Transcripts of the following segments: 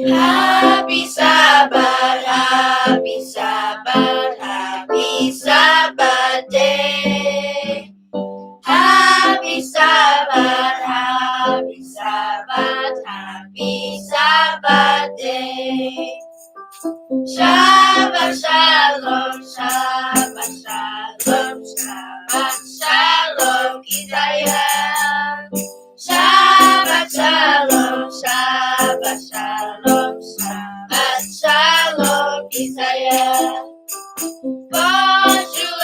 Happy Shabbat, happy Shabbat, happy Shabbat day. Happy Shabbat, happy Shabbat, happy Shabbat day. Shabbat Shalom, Shabbat Shalom, Shabbat Shalom, Yisrael. Shabbat Shalom, Shabbat Shalom, Shabbat Shalom, Yisrael. Bonjour,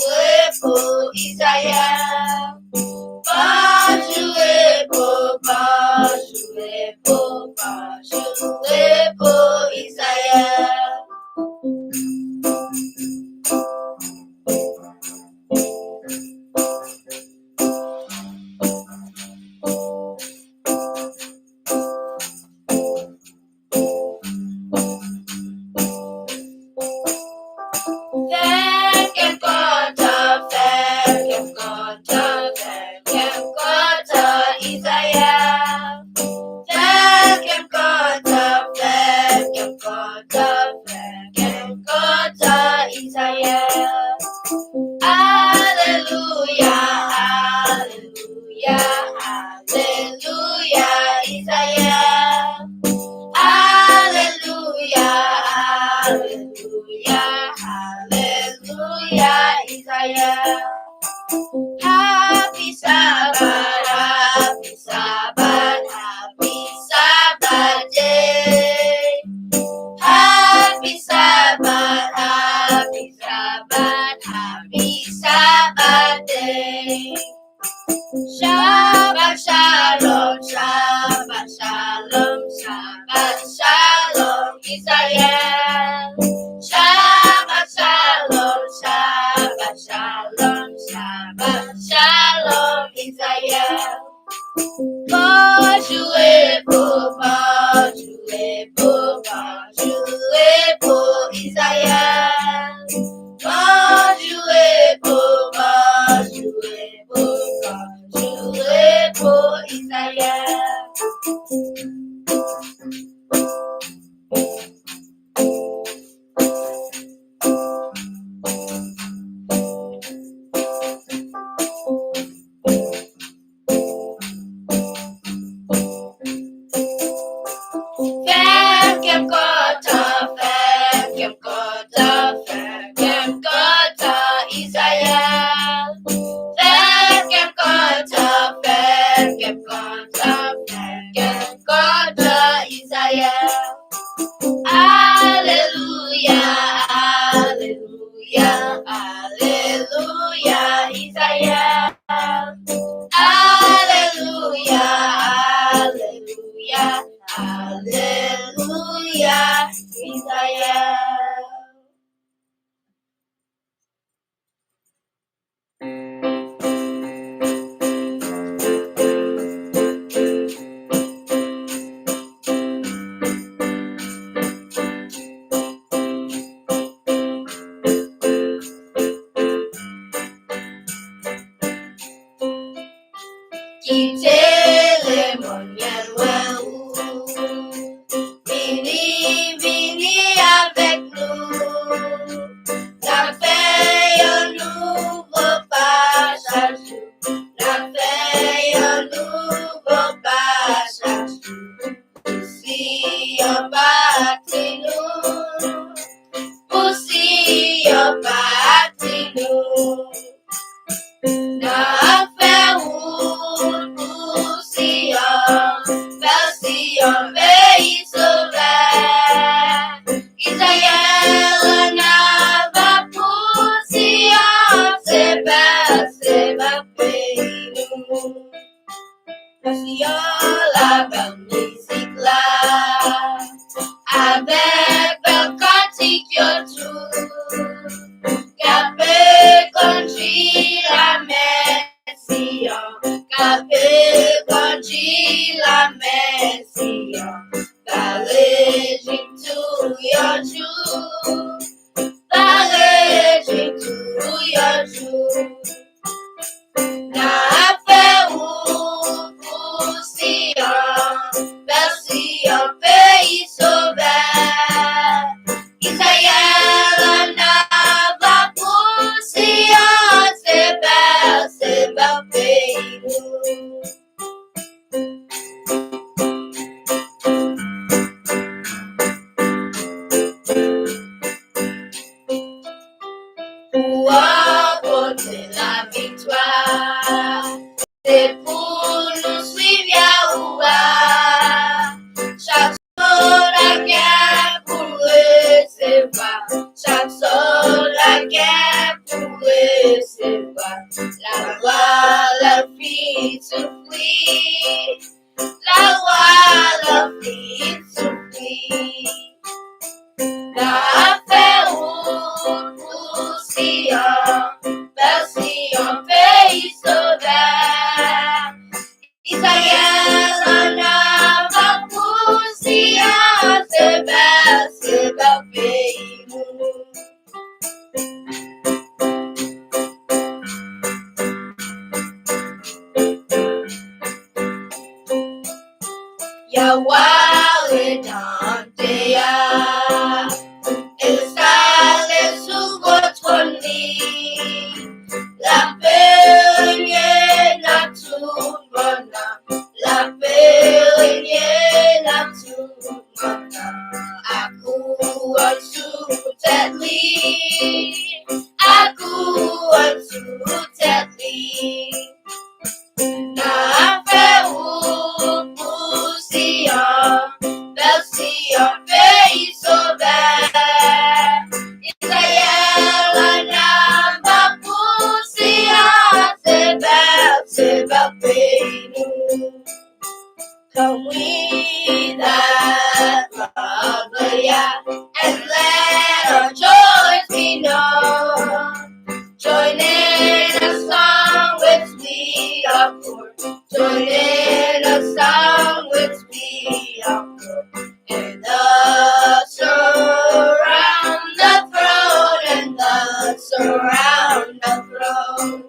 repo, Yisrael. Bonjour, repo, Yisrael. Hallelujah, hallelujah, hallelujah, Israel. Hallelujah, hallelujah, hallelujah, Israel. Happy Shabbat, happy Shabbat, happy Shabbat day. Happy Shabbat, happy Shabbat, happy Shabbat day. Shabbat Shalom, Shabbat Shalom, Shabbat Shalom, Yisrael. Shabbat Shalom, Shabbat Shalom, Shabbat Shalom, Yisrael. Bonjour, repo, Israël. Bonjour, repo, Israël. Hallelujah, hallelujah, hallelujah, Israel. Hallelujah, hallelujah, hallelujah, Israel. Quittez les moniales, Vini avec nous. La fait un nouveau passage. La fait un nouveau passage. Si on bâtit nous. Aussi on bâtit nous. La fait route pour Sion, pays sauveur. Israël n'a pas pour Sion, c'est ma pays nous. Sion, la belle musique là, avec un cantique autour, qu'avec un c'est la victoire. C'est pour nous suivre Yahuwah. Chaque soldat pour recevoir. Chaque soldat pour recevoir. La voix, la fille souffrit. La voix, la fille souffrit. La paix pour Sion, vers Sion, pays sauveur. Israël en avant pour Sion, c'est bel pays. Yahweh redempteur, installé sous votre lit, la paix règne dans tout mon âme, la paix règne dans tout mon âme. À coup en dessous tête lit, à coup en dessous tête lit. La paix pour Sion, vers Sion, pays sauveur. Israël en avant pour Sion, c'est bel pays. Come we that hallelujah, and let our joys be known. Join in a song which we accord. Join in a song which we accord. And thus surround the throne, and thus surround the throne.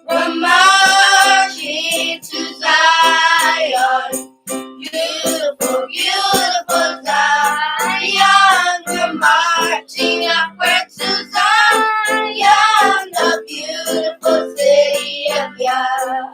We're marching to Zion, beautiful, beautiful Zion. We're marching upward to Zion, the beautiful city of Yah.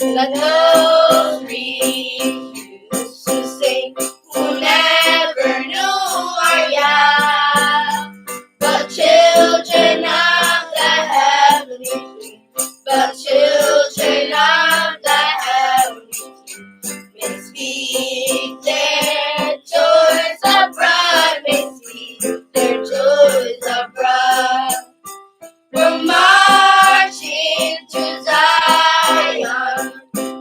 Let those refuse to sing who never knew our Yah, but children of the heavenly King, but children of the heavenly King, may speak their joys abroad, may speak their joys abroad. We're marching to Zion,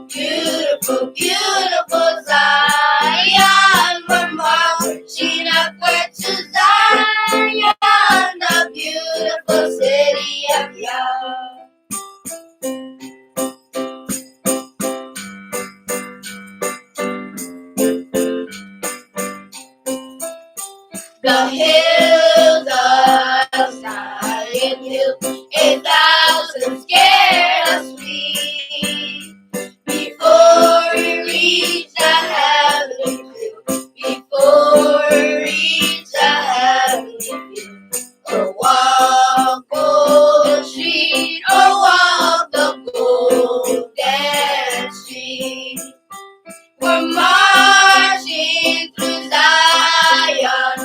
beautiful, beautiful Zion. We're marching upward to Zion, the beautiful city of Yah. The hills of Zion Hill, 1,000 scared us flee. Before we reach the heavenly field, before we reach the heavenly field, or walk the street, or walk the golden street. We're marching through Zion,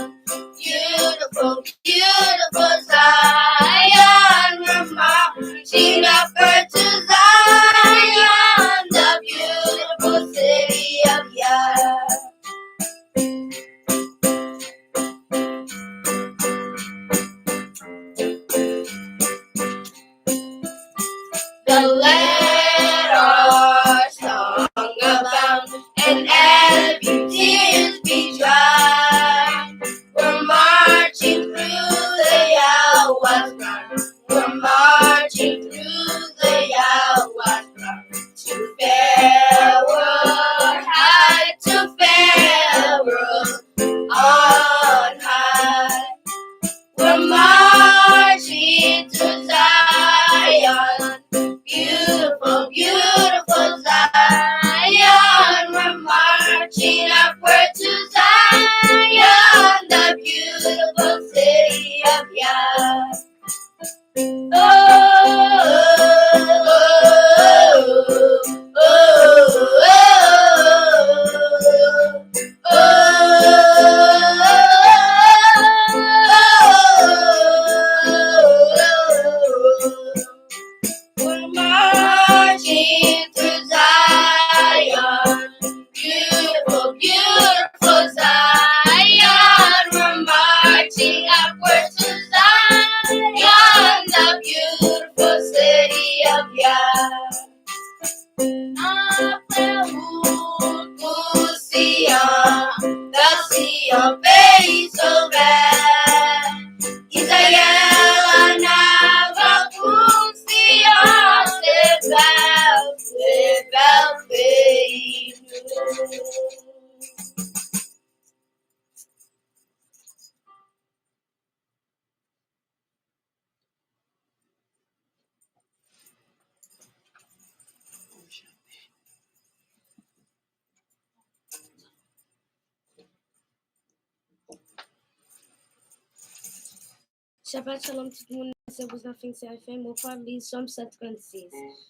Shabbat Shalom tout le monde, c'est vos enfants Seraphin, mon frère lit Somme 136.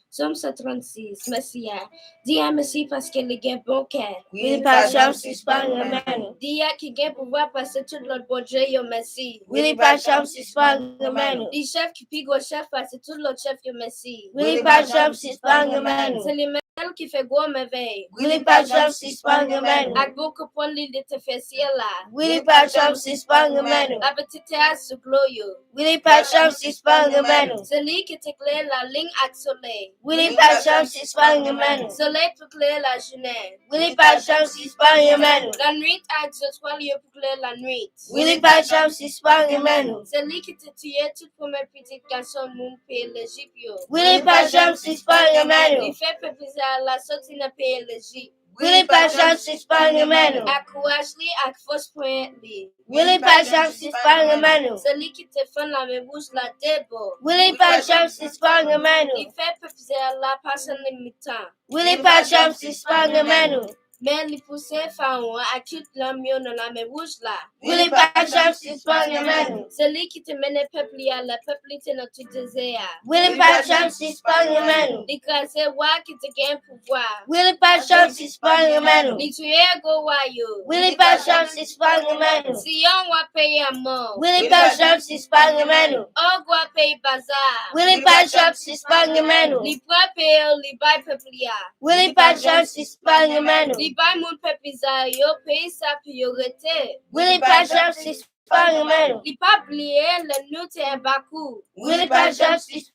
Somme 136, Messia. Dis à Messie parce que les gars bon cœur. Oui, pas cham suspend remède. Dis à qui gain pouvoir passer tout l'autre bon Dieu, yo Messie. Oui, pas cham suspend remède. Dis chef qui pigo chef passer tout l'autre chef, yo Messie. Oui, pas cham suspend remède. C'est les mêmes qui fait gros merveille. Oui, pas cham suspend remède. Avec beaucoup de points de te faire ciel là. Oui, pas cham suspend remède. La petite théâtre sous gloyo. Oui, pas cham suspend remède. C'est lui qui t'éclaire la ligne avec soleil. Oui, pas cham suspend remède. Soleil pour clair la journée. Oui, pas cham suspend remède. La nuit avec ce soir lieu pour clair la nuit. Oui, pas cham suspend remède. C'est lui qui t'a tué toute première petite garçon mon pays l'Égypte. Oui, pas cham suspend remède. Il fait peuple la sortie de pays l'Égypte. Oui, pas cham suspend remède. À courage li, à fausse point li. Oui, pas cham suspend remède. C'est lui qui te fait la même bouche la débo. Oui, pas cham suspend remède. Il fait peuple la personne limitant. Oui, pas cham suspend remède. Mais les poussées font à toute l'amion dans la même bouche là. Oui, pas cham suspend remède. C'est lui qui te mène peuple à la peuple qui dans tout désert. Oui, pas cham suspend remède. L'écraser wa qui te gagne pouvoir. Oui, pas cham suspend remède. Les tuer go wayo. Oui, pas cham suspend remède. Si on va payer à mort. Oui, pas cham suspend remède. On va payer bazar. Oui, pas cham suspend remède. Les poids payer les bails peuple ya. Oui, pas cham suspend remède. Les bails mon peuple ya yo paye sa priorité. Oui, pas cham suspend remède. Les pas oublier le nous te un bakou. Oui, pas cham suspend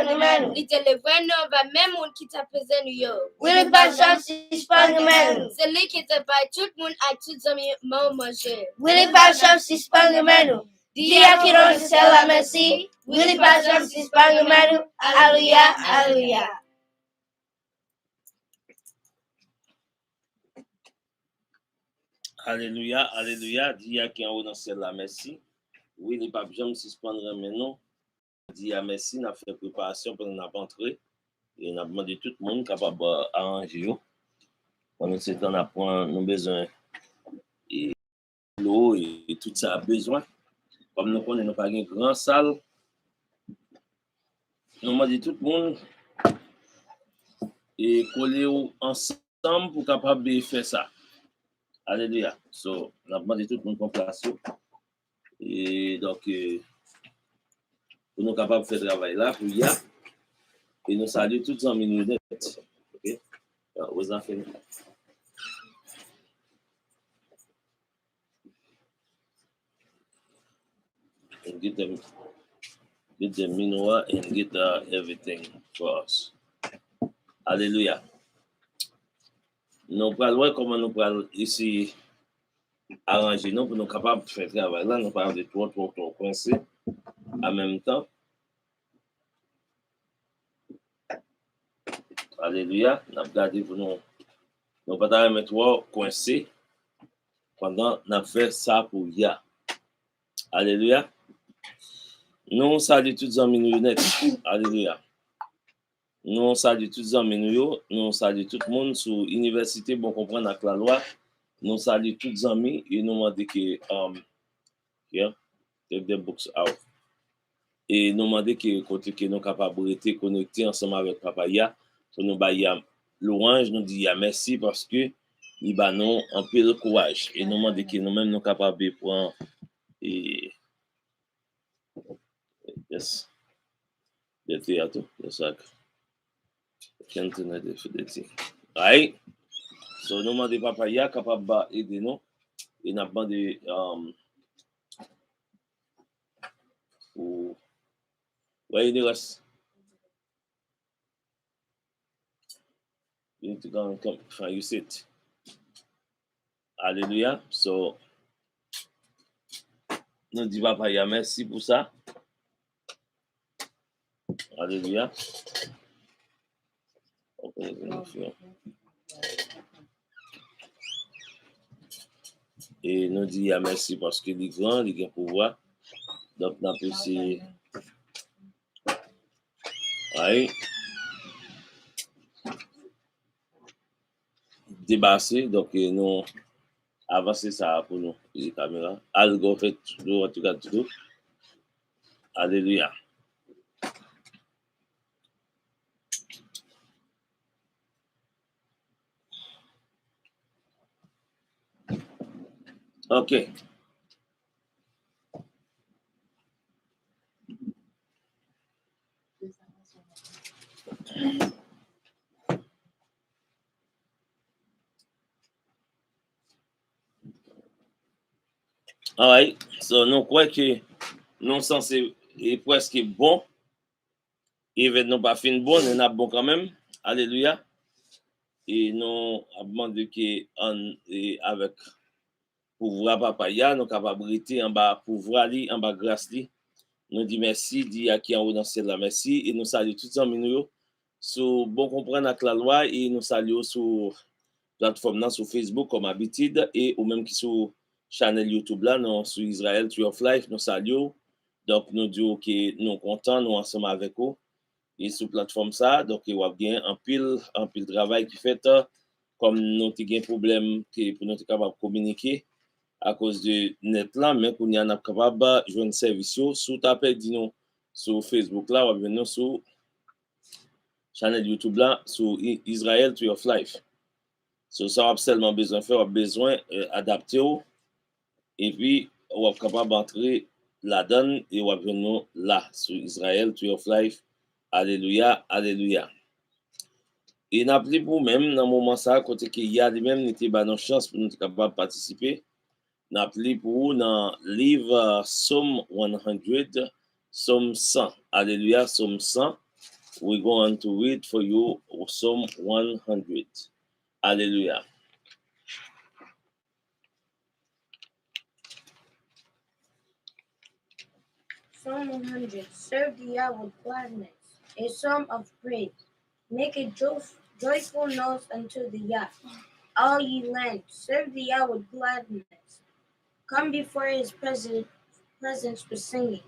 remède. Les télé-vrai non va même monde qui t'a pesé nous yo. Oui, pas cham suspend remède. C'est lui qui te baille tout le monde à tout amis manger. Oui, pas cham suspend remède. Dia qui c'est la merci. Oui, pas cham suspend remède. Alléluia, alléluia. Alléluia, alléluia. Dia qui en haut dans ciel la merci. Oui, les papes jamais suspendre maintenant. Dia merci, n'a fait préparation pour nous entrer et n'a demandé tout le monde capable d'arranger. Pendant ce temps, on a nos besoins et l'eau et tout ça a besoin. Comme nous connaissons pas une grande salle, nous demandons tout le monde et coller ensemble pour capable de faire ça. Alléluia. So, on a demandé tout le monde pour place. Et donc, pour nous capables de faire le travail là, pour y a, et nous saluons tous en minutes. OK? Aux enfants. And get them menorah and get everything for us. Alléluia. Nous parlons voir comment nous parlons ici arranger nous pour nous capables de faire le travail là. Nous parlons de trois coincés en même temps. Alléluia. Nous avons gardé pour nous. Nous ne pouvons pas mettre trois coincés pendant nous fait ça pour ya. Alléluia. Nous saluons tous les amis net. Alléluia. Nous saluons tous les amis nous saluons tout le monde sur l'université bon comprendre avec la loi. Nous saluons tous les amis et nous demandons que take the books out. Et nous demandons que côté que nous capables de rester connectés ensemble avec Papa Ya, pour nous bailler louange, nous dit merci parce que il va nous un peu de courage et nous demandons que nous-mêmes nous capables de prendre et yes. The theater, yes, I can't deny the fidelity. Right? So, nous demandons Papa Ya capable d'aider nous et nous demandons where you us. You need to go and come find you sit. Alléluia. So, nous disons Papa Ya merci pour ça. Alléluia. Et nous disons merci parce qu'il est grand, il a pouvoir. Donc, nous avons aussi. Oui. Débarrasser. Donc, nous avancer ça pour nous. Les caméras. Algo fait tout, en tout cas, tout. Alléluia. OK. All right. So, nous croyons que nous sommes presque bon. Et nous pas fin bon, nous sommes bon quand même. Alléluia. Et nous demandons que avec pouvoir papa ya, nous capables de en bas pouvoir li, en bas grâce li. Nous disons merci, dit à qui en haut dans ciel là, merci. Et nous saluons tous les amis sur bon comprendre avec la loi et nous saluons sur plateforme sur Facebook comme habitude et ou même qui sur channel YouTube là, non, sur Israel Tree of Life, nous saluons. Donc nous disons que nous contents, nous ensemble avec vous. Et sur plateforme ça, donc il y a bien un pile travail qui fait comme nous avons un problème pour nous être capable de communiquer à cause de net là, mais qu'on y en a capable de jouer un service sur tapez nous sur Facebook là, ou bien sur channel YouTube là, sur Israel Tree of Life. So, ça a seulement besoin de faire, on a besoin d'adapter et puis on est capable d'entrer là-dedans et on va venir là sur Israel Tree of Life. Alléluia, alléluia. Et n'a plus pour même dans le moment ça, côté qu'il y a lui-même n'était pas de chance pour nous être capable de participer. N'a plus pour dans le livre Psalm 100, Psalm 100. Alléluia, Psalm 100. We're going to read for you Psalm 100. Alléluia. Psalm 100. Serve the Yah with gladness, a psalm of praise. Make a joyful noise unto the Yah. All ye lands, serve the Yah with gladness. Come before his presence with singing.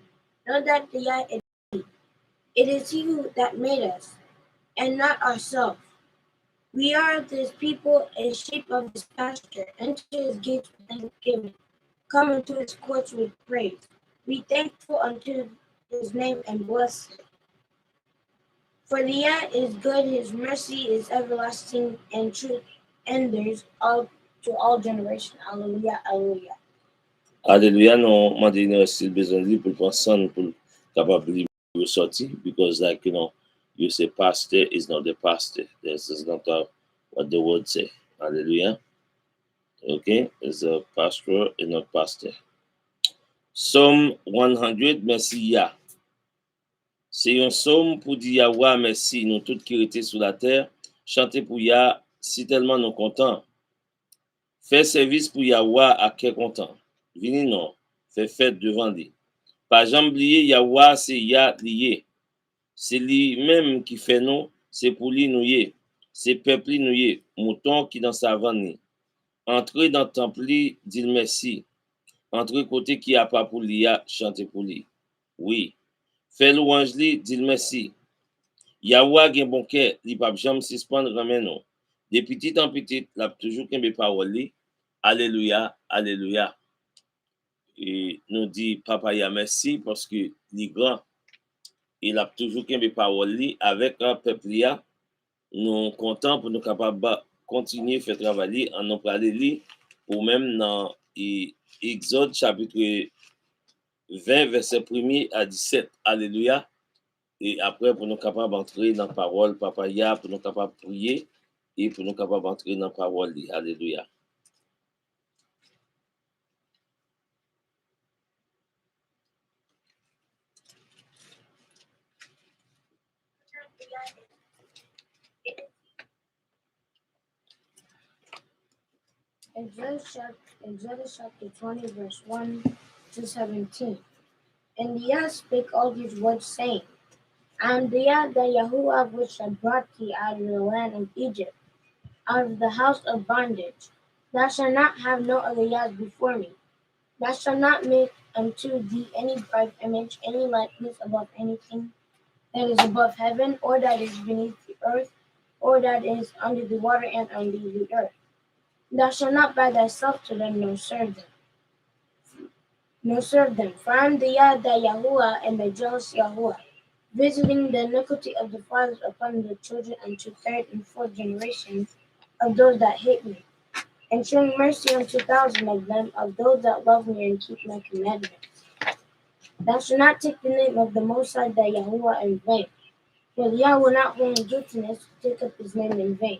Know that the Yah is he. It is he that made us, and not ourselves. We are this people, a sheep of his pasture. Enter his gates with thanksgiving. Come into his courts with praise. Be thankful unto his name and bless it. For the Yah is good, his mercy is everlasting, and truth endures to all generations. Hallelujah, hallelujah. Alléluia, nous demandons si besoin de pour penser pour capable de sortir, because like you say pastor is not the pastor. This is not what the word say. Hallelujah. Okay, it's a pastor and not pastor. Psalm 100, merci Yah. C'est un psaume pour dire Yahweh merci, nous tous qui étaient sur la terre, chanter pour Yah, si tellement nous contents. Faire service pour Yahweh à quel content. Vini non, fait fête devant lui. Pas jamais oublier Yahweh, c'est Yah lié. C'est lui-même qui fait nous, c'est pour lui nous y. C'est peuple nous y, mouton qui dans sa vanne. Entrer dans le temple, dit merci. Entrer côté qui a pas pour lui, chanter pour lui. Oui. Fait louange li, dit merci. Yahweh gen bon cœur, li pa jamais suspendre ramène nous. De petit en petit, l'a toujours kembe parole li. Alléluia, alléluia. Et nous dit papa ya merci parce que li grand. Il a toujours kembe parole li avec un peuple ya. Nous contents pour nous capables continuer faire travailler en nous parler li ou même dans Exode chapitre 20 verset 1er à 17. Alléluia. Et après, pour nous capables d'entrer dans la parole, papa ya, pour nous capables de prier et pour nous capables d'entrer dans la parole. Alléluia. Exodus chapter 20, verse 1 to 17. And the Yah spake all these words, saying, I am the Yah, the Yahuwah, which have brought thee out of the land of Egypt, out of the house of bondage. Thou shalt not have no other Yahs before me. Thou shalt not make unto thee any graven image, any likeness above anything that is above heaven, or that is beneath the earth, or that is under the water and under the earth. Thou shalt not bow thyself to them nor serve them. nor serve them. For I am the Yah, the Yahuwah, and the jealous Yahuwah, visiting the iniquity of the fathers upon the children unto third and fourth generations of those that hate me, and showing mercy unto thousands of them, of those that love me and keep my commandments. Thou shalt not take the name of the Most High, the Yahuwah, in vain, for the Yah will not hold in guiltiness to take up his name in vain.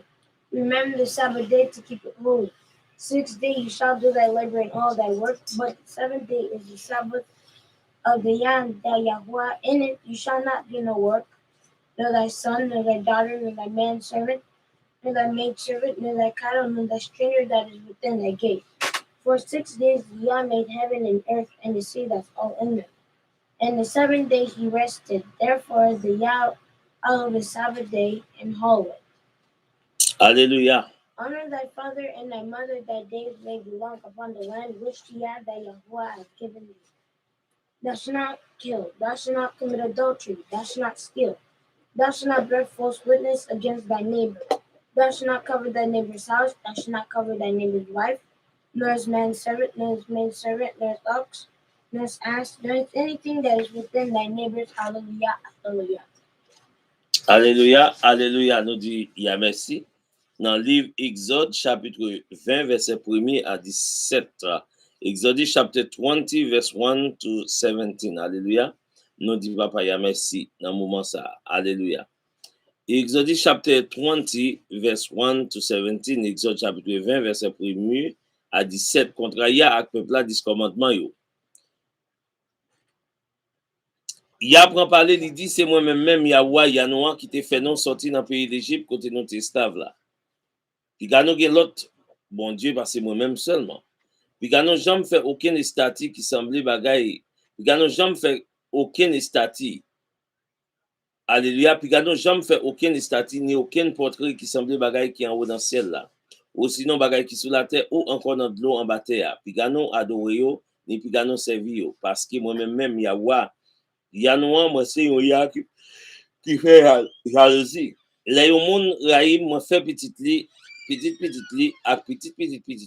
Remember the Sabbath day to keep it holy. 6 days you shall do thy labor and all thy work, but the seventh day is the Sabbath of the Yah, the Yahuwah. In it you shall not do no work, nor thy son, nor thy daughter, nor thy manservant, nor thy maidservant, nor thy cattle, nor thy stranger that is within thy gate. For 6 days the Yah made heaven and earth and the sea that's all in them. And the 7th day he rested. Therefore the Yah hallowed the Sabbath day and hallowed it. Hallelujah. Honor thy father and thy mother, thy days may be long upon the land which the Yah, thy Yahuwah, hath given thee. Thou shalt not kill, thou shalt not commit adultery, thou shalt not steal, thou shalt not bear false witness against thy neighbor, thou shalt not cover thy neighbor's house, thou shalt not cover thy neighbor's wife, nor his manservant, nor his maidservant, nor his ox, nor his ass, nor anything that is within thy neighbor's. Hallelujah, hallelujah. Alléluia, alléluia, nous dit Yah merci. Dans le livre Exode, chapitre 20, verset 1er à 17. Exode, chapter 20, verse 1 to 17. Alléluia. Nous dit Papa Yah merci dans le moment ça. Alléluia. Exode, chapter 20, verse 1 to 17. Exode, chapitre 20, verset 1er à 17. Contre Yah ak peuple là, 10 commandements yo. Yah prend parler, il dit, c'est moi-même, Yahweh, Yanoa, qui te fait non sortir dans le pays d'Égypte, côté nous esclaves là. Puis quand nous l'autre, bon Dieu, parce que moi-même seulement. Puis quand nous jamais fait aucun statut qui semblait bagaille. Puis quand nous jamais fait aucun statut. Alléluia. Puis quand nous jamais fait aucun statut, ni aucun portrait qui semblait bagaille qui est en haut dans le ciel là. Ou sinon bagaille qui sous la terre, ou encore dans de l'eau en bas terre. Puis quand nous adoré yo, ni puis quand nous servi yo. Parce que moi-même, Yahweh, Yanoa, moi c'est un Yah qui fait jalousie. Les gens raïm moi fait petit li ak petit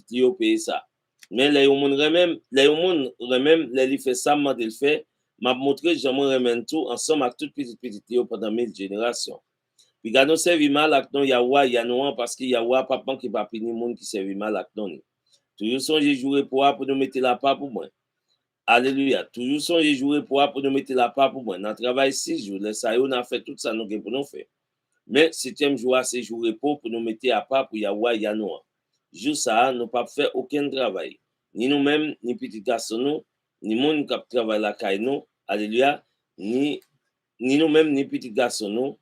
li au pays ça. Mais les gens remem les li fait ça m'a le fait m'a montré j'aimerais remem tout ensemble avec toute petit li pendant 1000 générations. Puis quand nous servi mal ak non Yahweh Yanoa parce que Yahweh papa qui pas puni monde qui servi mal ak non. Toujours songe jouer pour nous mettre la part pour moi. Alléluia. Toujours songe jouer pour nous mettre la part pour moi. Dans travail 6 jours, les ça on a fait tout ça nous pour nous faire. Mais 7e jour, c'est jour repos pour nous mettre à part pour Yahweh Yanoa. Jour ça, nous pas fait aucun travail. Ni nous-mêmes, ni petit garçon nous, ni monde qui travaille la caille nous. Alléluia. Ni nous-mêmes, ni petit garçon nous.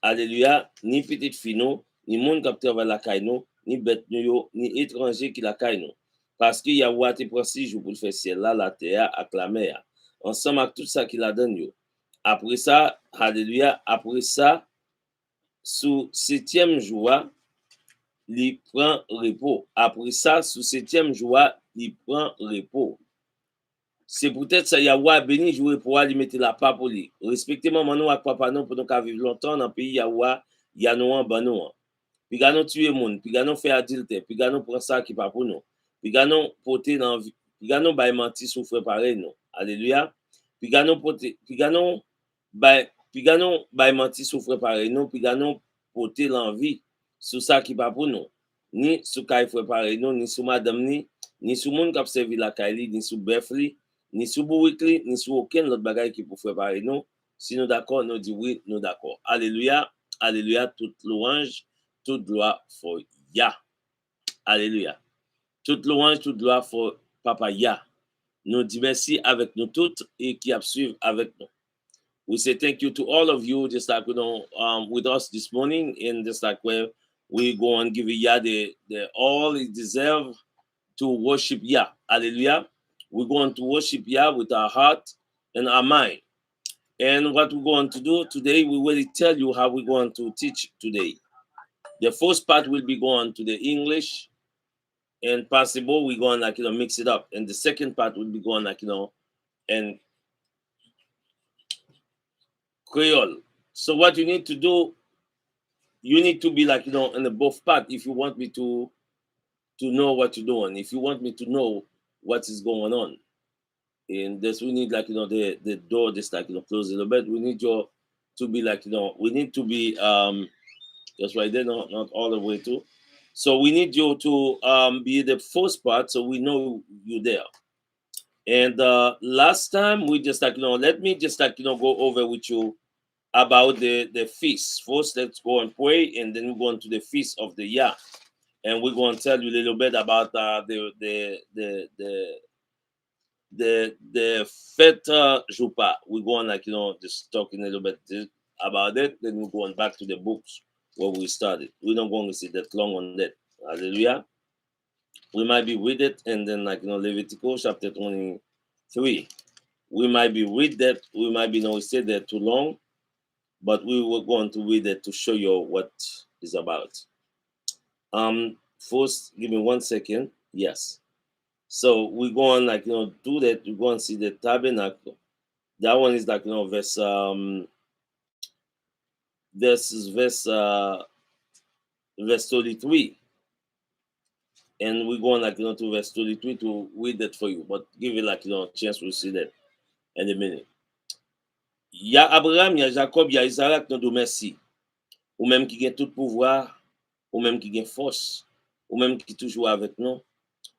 Alléluia. Ni petite fille nous, ni monde qui travaille la caille nous, ni bête nous, ni étranger qui la caille nous. Parce que Yahweh te prend 6 jours pour le faire ciel là, la terre, avec la mer. Ensemble avec tout ça qu'il a donné. Après ça, alléluia, après ça, sous 7e jour, il prend repos. Après ça, sous 7e jour, il prend repos. C'est peut-être ça, Yahweh béni, jouer pour lui mettre la part pour lui. Respectement, maman, avec papa, non, pour nous vivre longtemps dans le pays Yahweh, Yanoa, Banoa. Puis, nous tuer monde, puis, nous faire adultère, puis, nous prendre ça qui pas pour nous. Puis, nous porter dans vie, puis, nous bailler mentir souffrir pareil, non. Alléluia. Puis, nous porter, puis, nous bailler mentir souffrir pareil, non. Puis, nous porter l'envie sur ça qui pas pour nous. Ni sur qu'il faut pareil, non, ni sur madame, ni sur monde qui a servi la Kaili, ni sur Befli, ni sur Bouikli, ni sur aucun autre bagage qui peut faire pareil, non. Si nous d'accord, nous dit oui, nous d'accord. Alléluia. Alléluia. Toute louange, toute gloire pour Yah. Alléluia. Toute louange, toute gloire pour Papa Yah. Nous disons merci avec nous toutes et qui a suivi avec nous. We say thank you to all of you, just like with us this morning, and just like where we go and give Yah the all he deserves to worship Yah. Hallelujah. We're going to worship Yah with our heart and our mind. And what we're going to do today, we will tell you how we're going to teach today. The first part will be going to the English, and possible we're going mix it up. And the second part will be going and Creole. So what you need to do, you need to be in the both part if you want me to know what you're doing, if you want me to know what is going on. And this we need like the door just like close a little bit. We need you to be like we need to be just right there, not all the way to. So we need you to be the first part so we know you there. And last time we just like let me just like go over with you about the feast. First, let's go and pray, and then we go on to the feast of the year, and we're going to tell you a little bit about the fête Jupa. We're going like just talking a little bit about it. Then we're going back to the books where we started. We're not going to sit that long on that. Hallelujah. We might be with it, and then like Leviticus chapter 23. We might be with that. We might be we said that too long, but we were going to read it to show you what it's about. First, give me 1 second. Yes. So we go on like do that. We go and see the tabernacle. That one is like verse verse 33, and we go on like to verse 33 to read that for you. But give it like a chance. We'll see that in a minute. Ya Abraham, ya Jacob, ya Isaac, nous merci. Ou même qui gagne tout pouvoir, ou même qui gagne force, ou même qui toujours avec nous,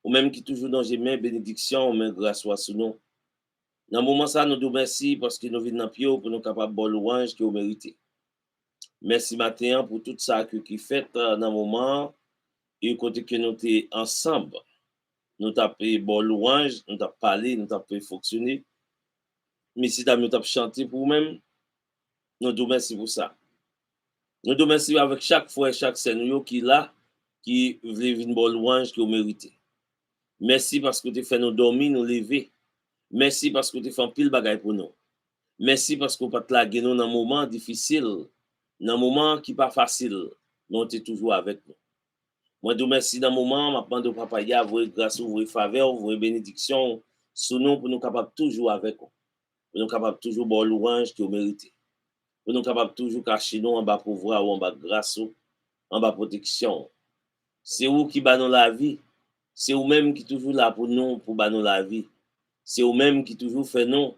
ou même qui toujours dans les mains bénédiction, ou même grâce soit sous nous. Dans le moment ça, nous merci parce que nous vivons dans pied pour nous capables de louange que vous méritez. Merci matin pour tout ça qui fait dans le moment et côté que nous sommes ensemble. Nous avons bon louange, nous avons parlé, nous avons fonctionné. Mais si nous avons chanté pour nous-mêmes, nous merci pour ça. Nous devons merci avec chaque fois, chaque seigneur qui est là, qui veut une bonne louange que vous méritez. Merci parce que tu fais nous dormir, nous lever. Merci parce que tu fais un pile bagaille pour nous. Merci parce que tu pas te laguer nous dans un moment difficile, dans un moment qui n'est pas facile, mais tu es toujours avec nous. Moi, je merci dans un moment, je demande au papa, il y a grâce, vous faveur, vous bénédiction sur nous pour nous capables toujours avec vous. Pour nous capables toujours bonne louange que vous méritez. Pour nous capables toujours cacher nous en bas pouvoir ou en bas grâce ou en bas protection. C'est vous qui bat dans la vie. C'est vous-même qui toujours là pour nous, pour battre la vie. C'est vous-même qui toujours fait nous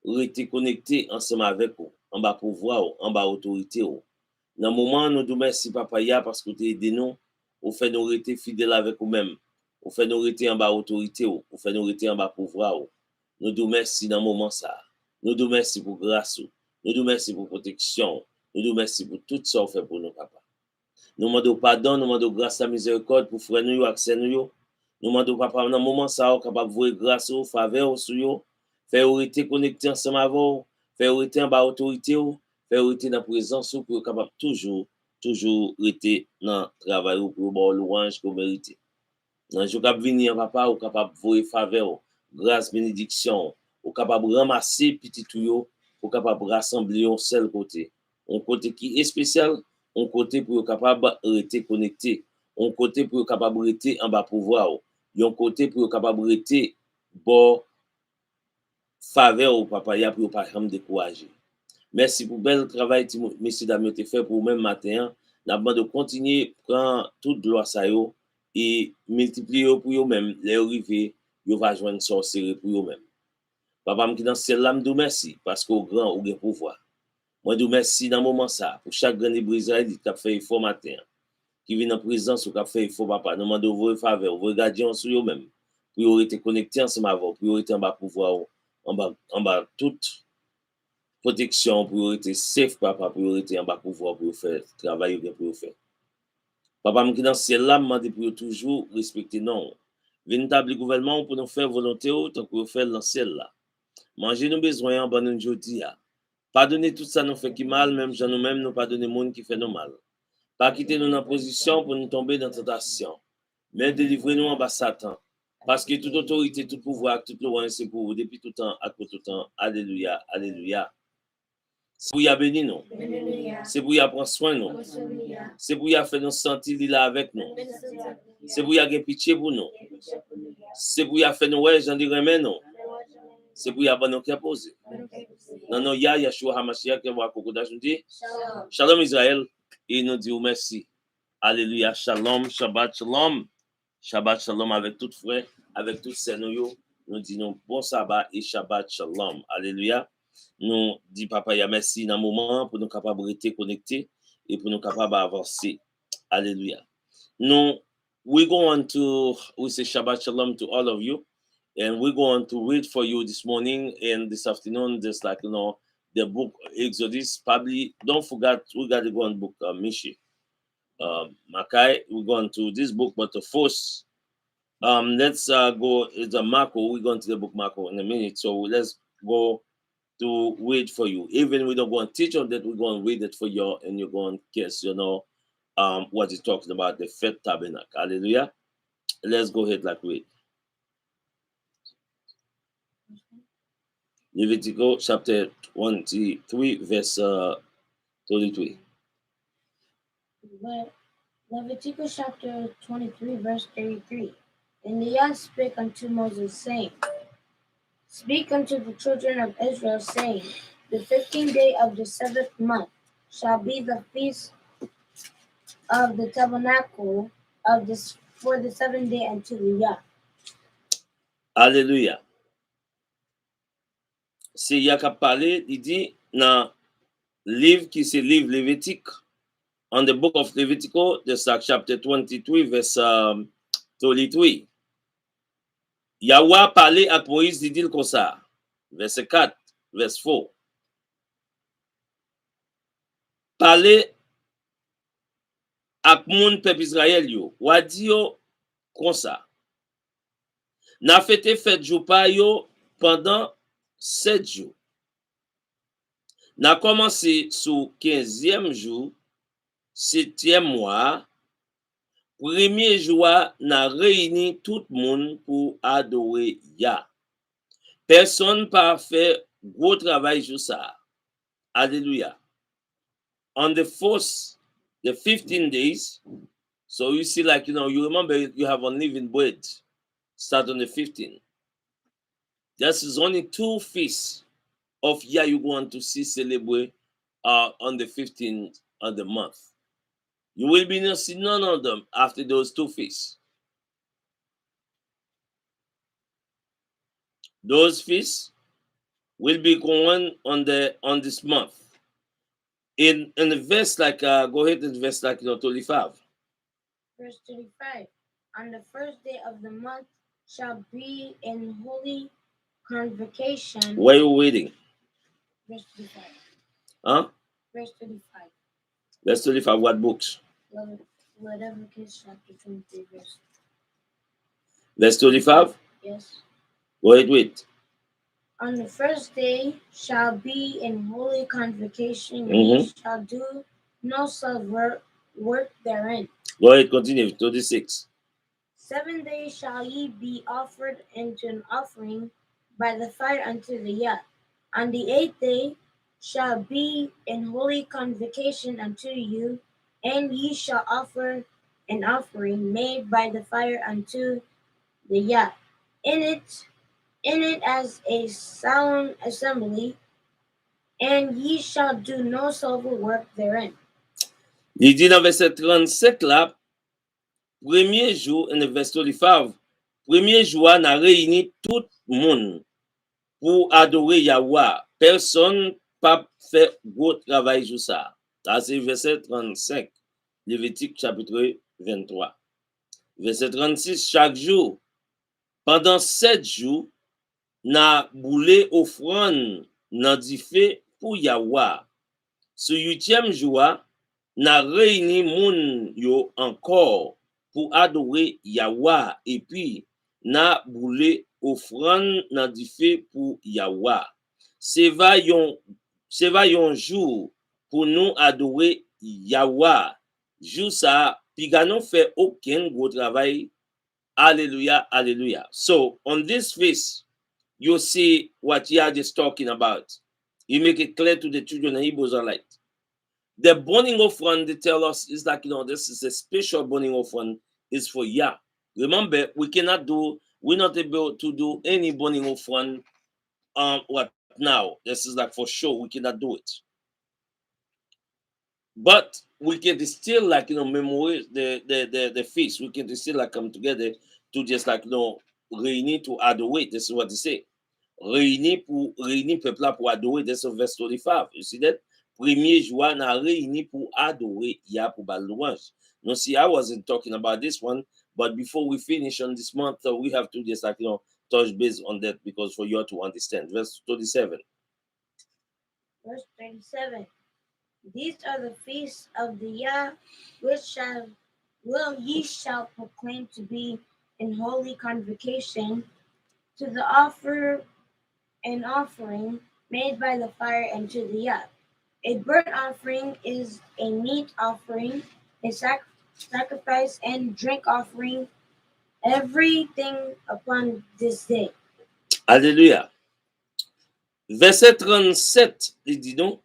rester connectés ensemble avec vous, en bas pouvoir, en bas autorité. Dans le moment, nous nous merci papa parce que tu aidé nous, vous fait nous rester fidèles avec vous-même. Vous fait nous rester en bas autorité, vous fait nous rester en bas pouvoir. Nous nous merci dans le moment ça. Nous nous merci pour grâce. Nous nous merci pour protection. Nous nous merci pour tout ça fait pour nous, papa. Nous demandons pardon, nous demandons grâce à miséricorde pour frère nous, accès nous. Nous demandons papa, dans le moment ça, capable de voir grâce au faveur sur vous, faire rester connecté ensemble avec vous, faire rester en bas autorité, faire rester dans la présence pour capable toujours rester dans le travail pour bon louange que vous méritez. Dans je capable venir papa, ou capable de voir faveur, grâce, bénédiction, ou capable de ramasser petit tuyau, ou capable de rassembler un seul côté. Un côté qui est spécial, un côté pour être capable de rester connecté, un côté pour être capable de rester en bas pouvoir, un côté pour être capable de rester bon faveur au papa, pour ne pas me décourager. Merci pour le bel travail que messieurs dames avez fait pour même matin. Nous avons de continuer à prendre toute gloire ça et multiplier pour eux-mêmes, les arriver, ils vont joindre sorcellerie pour eux-mêmes. Papa, je dans celle-là, je merci parce qu'au grand, au grand pouvoir. Moi, je merci dans le moment ça, pour chaque grand Ebre Israël qui a fait effort matin, qui vient en présence ou qui a fait effort, papa. Nous demandons vos faveurs, vos gardiens sur eux-mêmes, pour être connectés ensemble avec pour être en bas pouvoir, en bas toute protection, pour être safe, papa, pour être en bas pouvoir, pour faire travail bien pour faire. Papa, je dans celle-là, je demande pour toujours respecter non. Véritable gouvernement pour nous faire volonté, tant que vous faites dans celle-là. Manger nos besoins en bonne journée. Pardonnez tout ça nous fait qui mal, même gens nous-mêmes nous pardonner monde qui fait nous mal. Pas quitter nous dans position pour nous tomber dans tentation, mais délivrez-nous en bas Satan. Parce que toute autorité, tout pouvoir, toute loi, c'est pour vous depuis tout temps, à tout temps. Alléluia, alléluia. C'est pour y a béni nous. C'est pour y a prendre soin nous. C'est pour y a fait nous sentir là avec nous. C'est pour y a pitié pour nous. C'est pour y a fait nous ouais, j'en dirais nous. C'est pour y a bon qui a posé. Non, non, Yahshua HaMashiach qui va Kokodash nous dit Shalom Israël et nous dit merci. Alléluia, Shalom, Shabbat, Shalom. Shabbat, Shalom avec tout frère, avec tout seigneur, nous disons bon sabbat et Shabbat Shalom. Alléluia. Nous disons papa, ya merci dans le moment pour nous capables de rester connectés et pour nous capables d'avancer. Alléluia. Nous, we go on to, we say Shabbat Shalom to all of you. And we're going to read for you this morning and this afternoon, just like, the book Exodus. Probably, don't forget, we got to go on book Mishi. Makai, we're going to this book, but the first, let's go, it's a Marco. We're going to the book Marco in a minute. So let's go to read for you. Even we don't go and teach on that, we're going to read it for you, and you're going to guess, what he's talking about, the Fifth Tabernacle. Hallelujah. Let's go ahead like read. Leviticus chapter 23, verse 33. Leviticus chapter 23, verse 33. And Yah spake unto Moses, saying, Speak unto the children of Israel, saying, The 15th day of the 7th month shall be the feast of the tabernacle of this for the 7th day unto the Yah. Alléluia. C'est Yah qui a parlé, il dit dans le livre qui c'est livre Lévitique, on the book of Leviticus, the chapter 23, verse 33. Yahweh a parlé à Moïse, il dit comme ça, verset 4, verset 4. Parlez à moun peuple Israël yo, ou a dit yo comme ça. N'a fêté fête jour pa yo pendant 7 jours. N'a commencé sous 15e jour, 7e mois, premier jour, n'a réuni tout le monde pour adorer Yah. Personne pas fait gros travail sur ça. Alléluia. On the first, the 15 days, so you see like, you remember you have unleavened bread, start on the 15th. This is only 2 feasts of Yah you're going to see celebrate on the 15th of the month. You will be not see none of them after those 2 feasts. Those feasts will be going on this month. In the verse like go ahead and verse like 25. Verse 35. On the first day of the month shall be in holy convocation. Where are you reading? Verse 35. Huh? Verse 35. Verse 35, what books? Leviticus chapter 23, verse. Verse 35? Yes. Wait. On the first day shall be in holy convocation, and ye shall do no work therein. Go ahead, continue, 36. 7 days shall ye be offered into an offering by the fire unto the Yah. On the 8th day shall be in holy convocation unto you, and ye shall offer an offering made by the fire unto the Yah. In it as a solemn assembly, and ye shall do no silver work therein. Il dit dans verset 35 là, premier jour, in the verse 35, premier jour, on a réuni tout le monde pour adorer Yahweh. Personne pas fait gros travail sur ça. Ça, c'est verset 35, Lévitique chapitre 23. Verset 36, chaque jour, pendant 7 jours, n'a boulé offrande n'a dit fait pour Yahweh. Ce 8e jour, n'a réuni moun yo encore pour adorer Yahweh et puis n'a boulé offrande n'a dit fait pour Yahweh. C'est va yon jour pour nous adorer Yahweh. Jour ça, puis ganon fait aucun gros travail. Hallelujah, hallelujah. So on this feast, you see what Yah is talking about. You make it clear to the children of Hebrews are like. The burning offering, they tell us, is like, this is a special burning offering, is for Yah. Remember, we're not able to do any burning offering, what now? This is like for sure, we cannot do it. But we can still like, memorize the feast. We can still like come together to just like, réunis pour adorer. This is what he say. Réunis peuple là pour adorer. This is verse 25. You see that? Premier jour, on a réuni pour adorer, il y a pour bal louange. No, see, I wasn't talking about this one, but before we finish on this month, we have to just touch base on that because for you to understand. Verse 37. Verse 37. These are the feasts of the Yah, which ye shall proclaim to be in holy convocation, to the an offering made by the fire unto the Yah. A burnt offering is a meat offering, a sacrifice and drink offering, everything upon this day. Alléluia. Verset 37, il dit donc,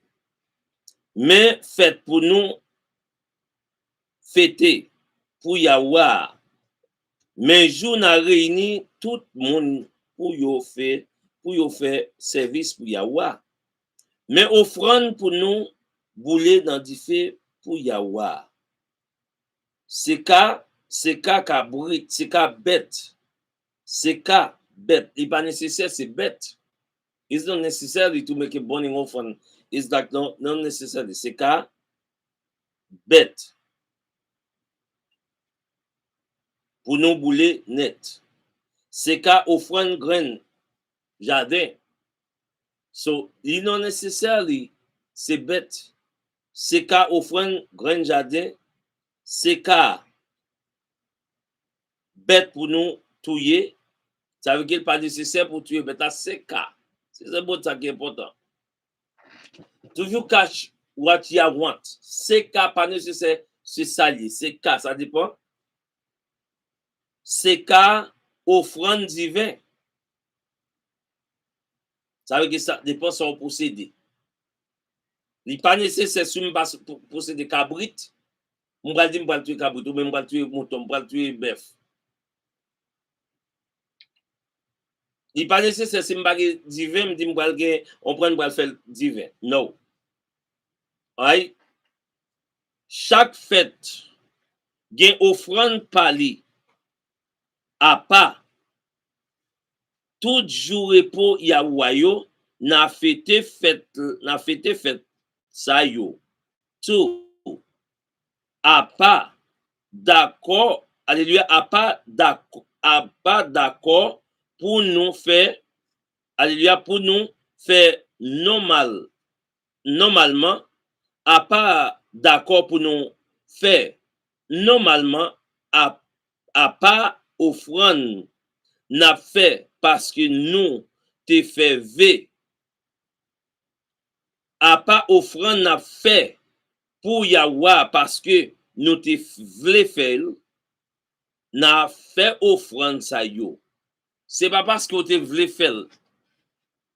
mais faites pour nous fêter pour Yahweh. Mais jour n'a réuni tout le monde pour y faire service pour Yahweh. Mais offrande pour nous bouler dans du feu pour Yahweh. C'est qu'à cabrit, c'est qu'à bête. C'est qu'à bête. Il n'est pas nécessaire, c'est bête. It's not necessary to make a burning offering. It's like not necessary. C'est qu'à bête. Pour nous bouler net. C'est qu'à offrande graine, jardin. So, il not necessarily, c'est bête. C'est qu'à offrande graine, jardin. C'est qu'à bête pour nous tuer. Ça veut dire qu'il n'est pas nécessaire pour tuer, mais c'est qu'à. C'est bon, ça qui est important. Toujours catch what you want. C'est qu'à pas nécessaire, c'est sali. C'est qu'à, ça dépend. C'est qu'à offrande divin. Ça veut dire que ça dépend de son procédé. Il n'est pas nécessaire si on posséder cabrit. On va dire que je vais tuer cabrit, ou même je vais tuer mouton, je vais tuer bœuf. Il n'est pas nécessaire si on va divin, on prend faire divin. Non. Right? Chaque fête, il y a une offrande parlée à pas. Tout jour repos Yahweh n'a fêté fête ça yo. Tout à pas d'accord, alléluia, à pas d'accord pour nous faire, alléluia, pour nous faire normalement, à pas d'accord pour nous faire normalement, à pas offrande n'a fait parce que nous te fait V. À pas offrande n'a fait pour Yahweh parce que nous te voulons faire, n'a fait offrande ça yo. C'est pas parce que vous te voulez faire.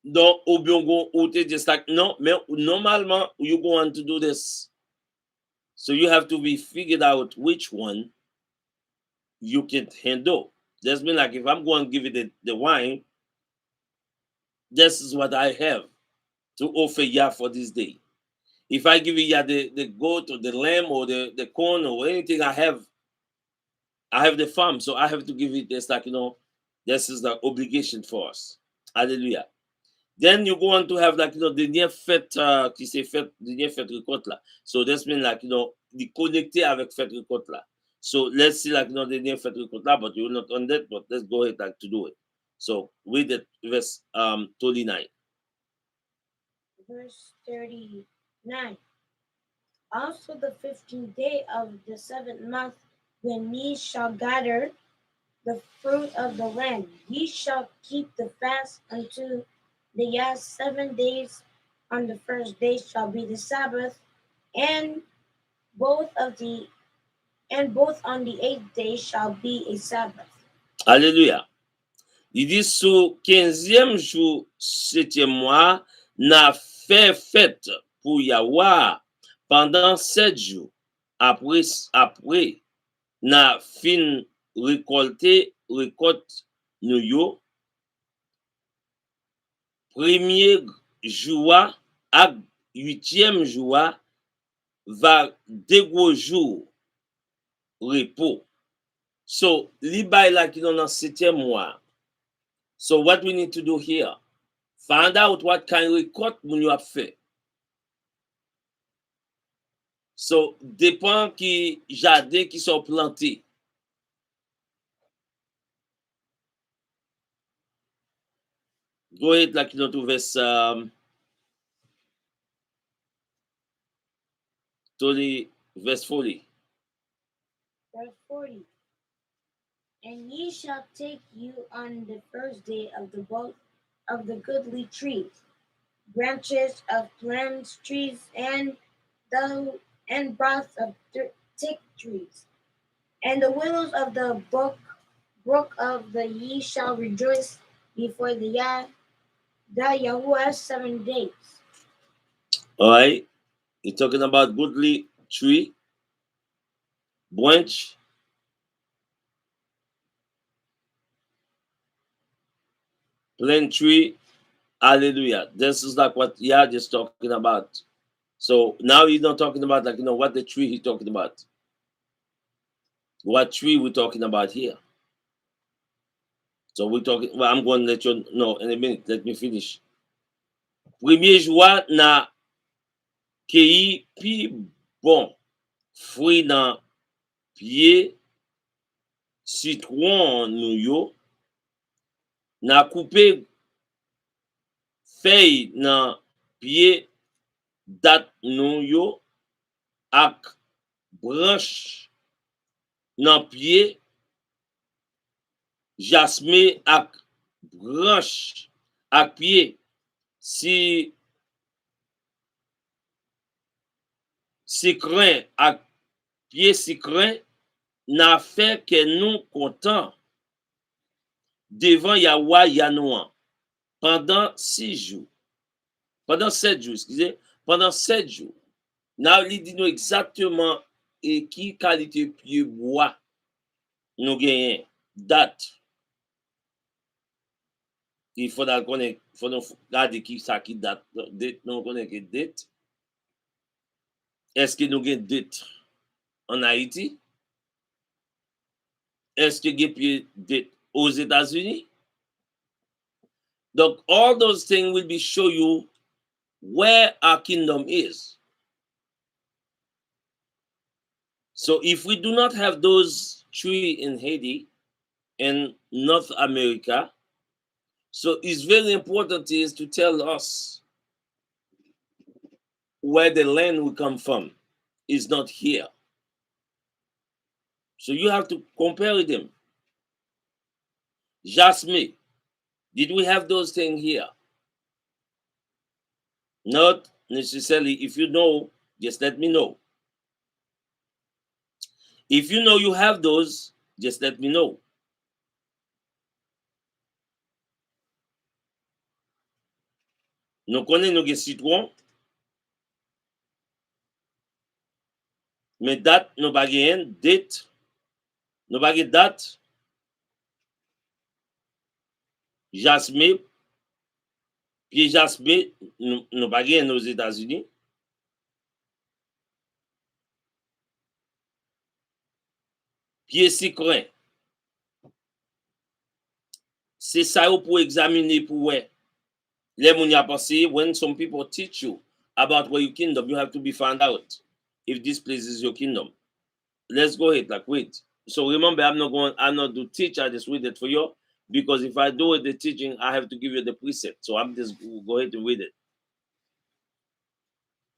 Donc, au biongo, ou te just like, non, mais normalement, you go on to do this. So you have to be figured out which one you can handle. Just mean like if I'm going to give you the wine, this is what I have to offer Yah for this day. If I give you Yah the goat or the lamb or the corn or anything I have the farm, so I have to give it this, like, this is the obligation for us. Hallelujah. Then you go on to have, like, dernière fête, qui s'est faite, dernière fête récolte là. So that's mean like, the connecté avec fête récolte là. So let's see, like, dernière fête récolte là, but you're not on that, but let's go ahead like to do it. So read it, verse 39. Verse 39. Also the 15th day of the 7th month, when ye shall gather the fruit of the land, ye shall keep the fast unto the Yah 7 days. On the first day shall be the Sabbath, and both on the 8th day shall be a Sabbath. Alléluia. Il dit sous 15e jour, 7e mois, n'a fait fête pour Yahweh pendant 7 jours. Après, n'a fin récolte nous yo. Premier jour à 8e jour va deux gros jours repos. So, li bay la qui dans 7e mois, So what we need to do here, find out what kind of record you have fait. So, dépend qui jardin qui sont plantés. Go ahead, like you know, to verse 40. Verse 40. And ye shall take you on the first day of the both of the goodly trees, branches of plants trees, and boughs of thick trees, and the willows of the brook of the ye shall rejoice before the Yahuwah 7 days. All right, you're talking about goodly tree, branch, plant tree. Hallelujah. This is like what Yah just talking about. So now he's not talking about like you know what the tree he's talking about. What tree we're talking about here? So we're talking. Well, I'm going to let you know in a minute. Let me finish. Premier joie na cueilli pi bon fruit dans pied citron nou yo na coupe feuille dans pied dat nou yo ak branche dans pied jasmin ak branche ak pied si crin ak pied si crin n'a fait que nous content devant Yahweh Yanouan pendant 6 jours. Pendant 7 jours, excusez. Pendant 7 jours. Now, il dit nous exactement et qui qualité pied bois nous gagnons. Date. Il faudra connaître, il faut regarder qui ça qui date. Date, nous connaissons date. Est-ce que nous avons date en Haïti? Est-ce que nous avons date aux États-Unis? Donc, all those things will be show you where our kingdom is. So if we do not have those trees in Haiti and North America, so it's very important is to tell us where the land will come from. It's not here. So you have to compare them. Jasmine, did we have those things here? Not necessarily. If you know, just let me know. If you know you have those, just let me know. Nous connaissons nos citron, mais date, nous pas date, nous pas date, jasmine, puis jasmine, nous pas aux États-Unis. Pied citron. C'est ça pour examiner pour ouais. Les moun ya pensé, when some people teach you about where your kingdom, you have to be found out if this place is your kingdom. Let's go ahead, like wait. So remember, I'm not to teach, I just read it for you, because if I do the teaching, I have to give you the precept. So I'm just go ahead and read it.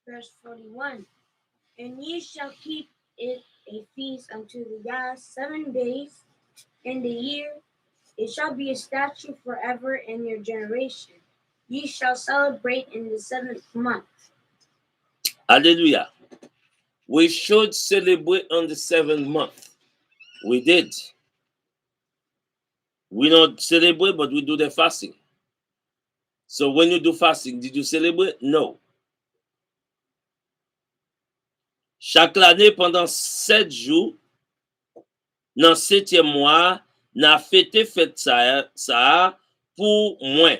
Verse 41. And ye shall keep it a feast unto the Yah 7 days in the year. It shall be a statute forever in your generation. Ye shall celebrate in the 7th month. Hallelujah. We should celebrate on the 7th month. We did. We not celebrate, but we do the fasting. So when you do fasting, did you celebrate? No. Chaque année, pendant 7 jours, dans le 7e mois, n'a fêté ça pour moi.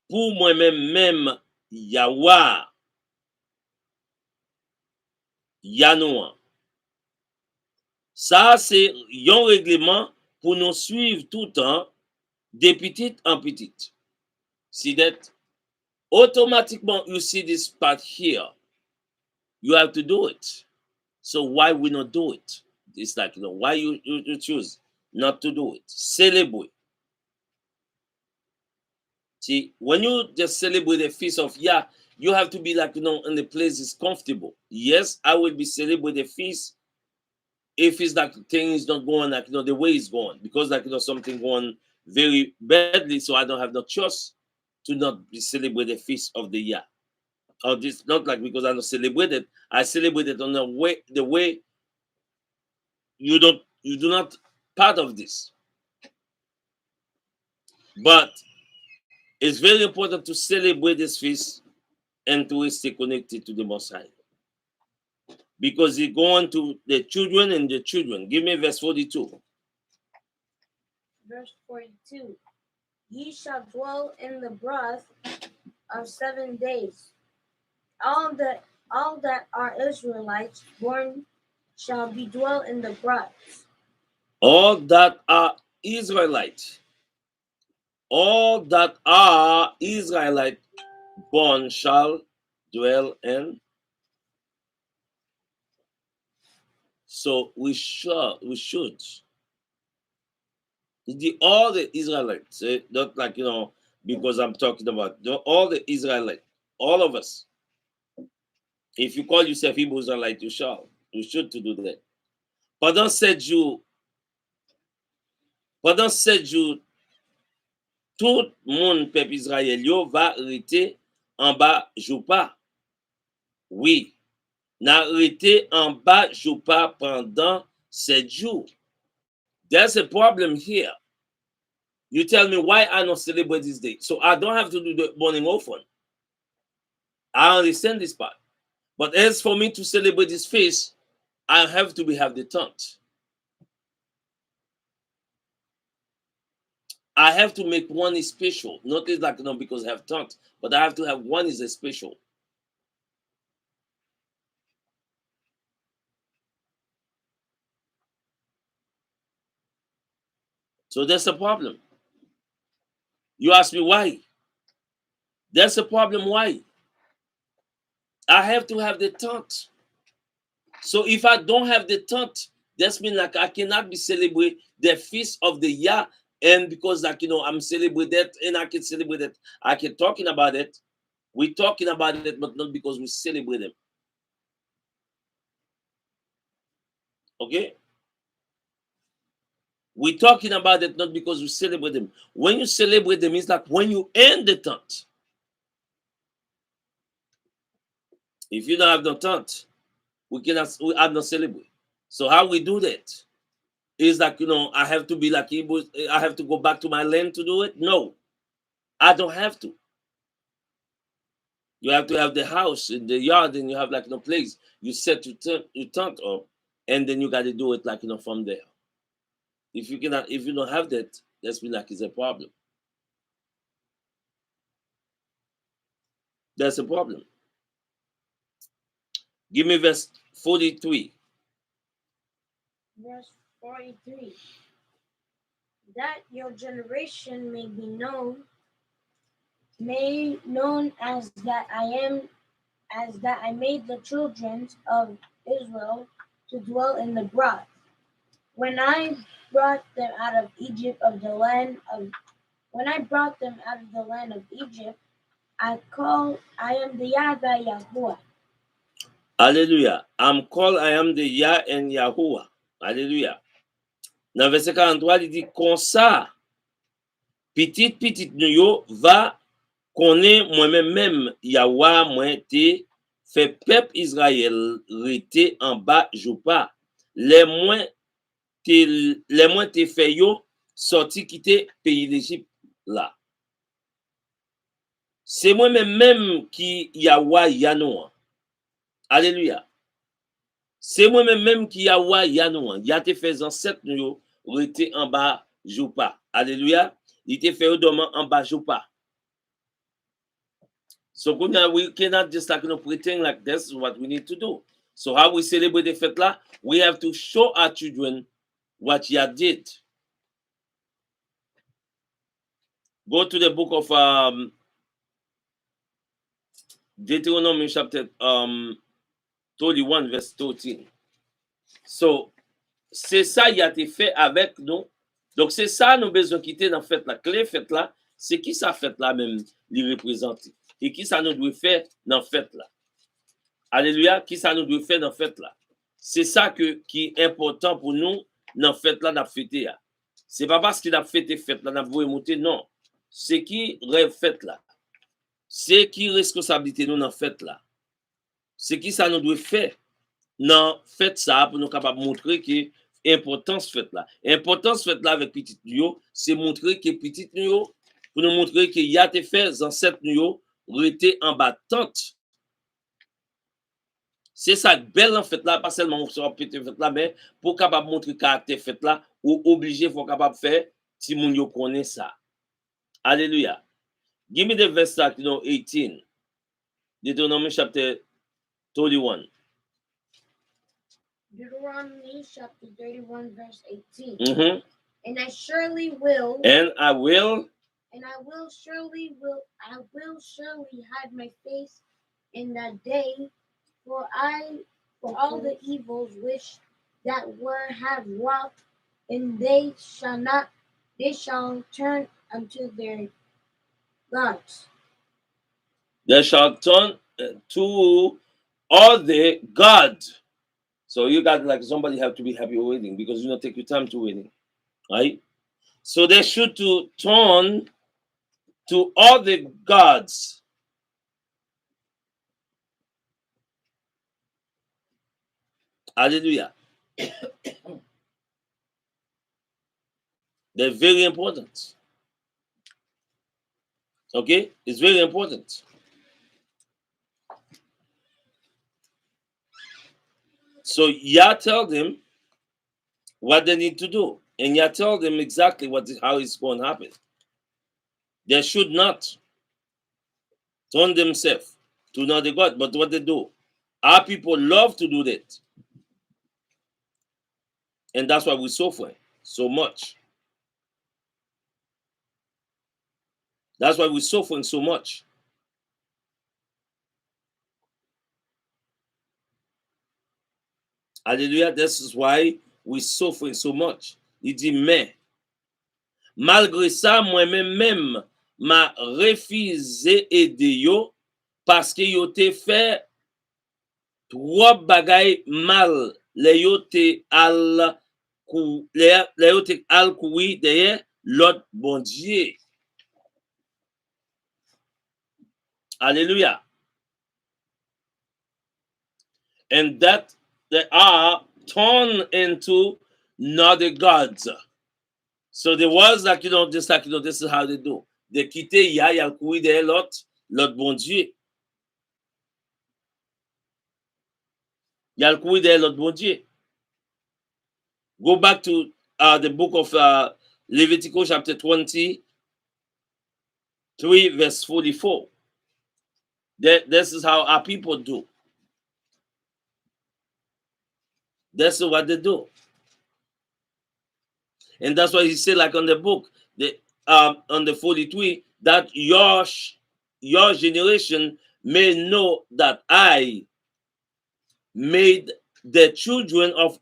Pour moi-même, Yahweh, Yanouan. Ça, c'est un règlement pour nous suivre tout le temps de petit en petit. See that? Automatiquement, you see this part here. You have to do it. So why we not do it? It's like, why you choose not to do it? Celebrate. See, when you just celebrate the feast of Yah, you have to be like, in the place is comfortable. Yes, I will be celebrating the feast if it's like things not going like, the way it's going. Because like, something going very badly, so I don't have no choice to not be celebrate the feast of the Yah. Or this, not like because I don't celebrate it, I celebrate it on the way you do not part of this. But it's very important to celebrate this feast and to stay connected to the Most High. Because it's going to the children and the children. Give me verse 42. Verse 42. Ye shall dwell in the broth of 7 days. All that are Israelites born shall be dwell in the broth. All that are Israelite. All that are Israelite born shall dwell in. So we should. All the Israelites, not like, because I'm talking about all the Israelites, all of us. If you call yourself Hebrew Israelite, you should to do that. Pendant 7 jours, tout mon peuple Israël va rester en bas Joupa. Oui, n'a rester en bas Joupa pendant 7 jours. There's a problem here. You tell me why I don't celebrate this day. So I don't have to do the morning offering. I understand this part. But as for me to celebrate this feast, I have to have the tent. I have to make one special. Not like because I have tent, but I have to have one is a special. So that's a problem. You ask me why? That's a problem. Why? I have to have the tent. So if I don't have the tent, that's mean like I cannot be celebrate the feast of the Yah. And because like I'm celebrating that and I can celebrate it, I can talking about it. We're talking about it, but not because we celebrate them. Okay? We're talking about it not because we celebrate them. When you celebrate them, it's like when you end the tent. If you don't have the tent, we have no celebrate. So how we do that? Is like, I have to be like Hebrews, I have to go back to my land to do it? No, I don't have to. You have to have the house in the yard, and you have like no place. You set your tent up, and then you got to do it like from there. If you don't have that, that's mean like it's a problem. That's a problem. Give me verse 43. Verse 43. That your generation may be known as that I made the children of Israel to dwell in the broth. When I brought them out of Egypt when I brought them out of the land of Egypt, I am the Yahuwah. Hallelujah. I'm called, I am the Yah and Yahuwah. Hallelujah. Dans verset 43, il dit comme ça, petit nou yo va connaît moi-même Yahweh mwen te fait peuple Israël rete en bas Joupa. Les moins te fait yo sorti quitter pays d'Égypte là. C'est moi-même qui Yahweh Yanou. Alléluia. C'est moi-même qui Yahweh Yanou. Ya te fait ancêtre nous rete en bas Joupa. Alléluia. Il te fait dormir en bas Joupa. So we cannot just pretend like this is what we need to do. So how we celebrate the fête là, we have to show our children what Yah did. Go to the book of Deuteronomy chapter 31, verse 13. So, c'est ça qui a été fait avec nous. Donc, c'est ça nous besoin quitter dans fête là. Clé fête là, c'est qui ça fête là même, les représenter. Et qui ça nous doit faire dans fête là. Alléluia, qui ça nous doit faire dans fête là. C'est ça qui est important pour nous dans fête là, dans fête là. C'est pas parce qu'il a fêté fête là, dans monter, non. C'est qui rêve fête là. C'est qui responsabilité nous dans fête là. C'est qui ça nous doit faire dans fête ça pour nous capable montrer que importance fête là. Importance fête là avec petit nous, c'est montrer que petit nous pour nous montrer que y a été fait ancêtres nous rester en battante. C'est ça belle en fait là, pas seulement sur petit fête là, mais pour capable montrer caractère fête là ou obligé faut capable faire si moun yo connaît ça. Alléluia. Give me the verse that 18. Deuteronomy chapter 31. Deuteronomy chapter 31, verse 18. Mm-hmm. And I surely will. And I will surely hide my face in that day for all the evils which that were have wrought, and they shall turn unto their gods. They shall turn to all the gods. So you got like somebody have to be happy waiting because you don't take your time to waiting, right? So they should to turn to all the gods. Hallelujah. They're very important. Okay? It's very important. So Yah tell them what they need to do. And Yah tell them exactly how it's going to happen. They should not turn themselves to another God, but what they do. Our people love to do that. And that's why we suffer so much. That's why we're suffering so much. Hallelujah. This is why we're suffering so much. Il dit, mais, malgré ça, moi-même, m'a refusé aider yo, parce que yo te fait trop bagay mal. Le yo te al koui derrière l'autre bon Dieu. Hallelujah. And that they are turned into other gods. So there was like, just like, this is how they do. They quitte yal koui derrière l'autre bon Dieu. Yal koui derrière l'autre bon Dieu. Go back to the book of Leviticus chapter 23, verse 44. This is how our people do. That's what they do. And that's why he said, like on the book, on the 43, that your generation may know that I made the children of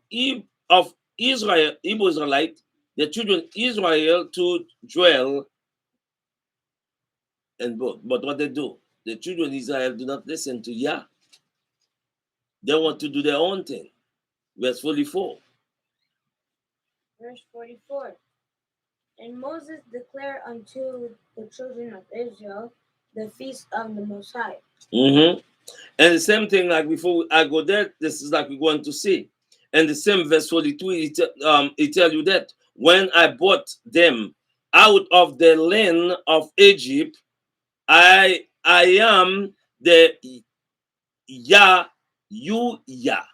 Israel, Israelite, the children of Israel to dwell and both. But what they do, the children of Israel do not listen to Yah. They want to do their own thing. Verse 44. Verse 44. And Moses declared unto the children of Israel the feast of the Most High. Mm-hmm. And the same thing, like before I go there, this is like we're going to see. And the same verse 42, it tell you that when I brought them out of the land of Egypt, I am the Yah, you Yah.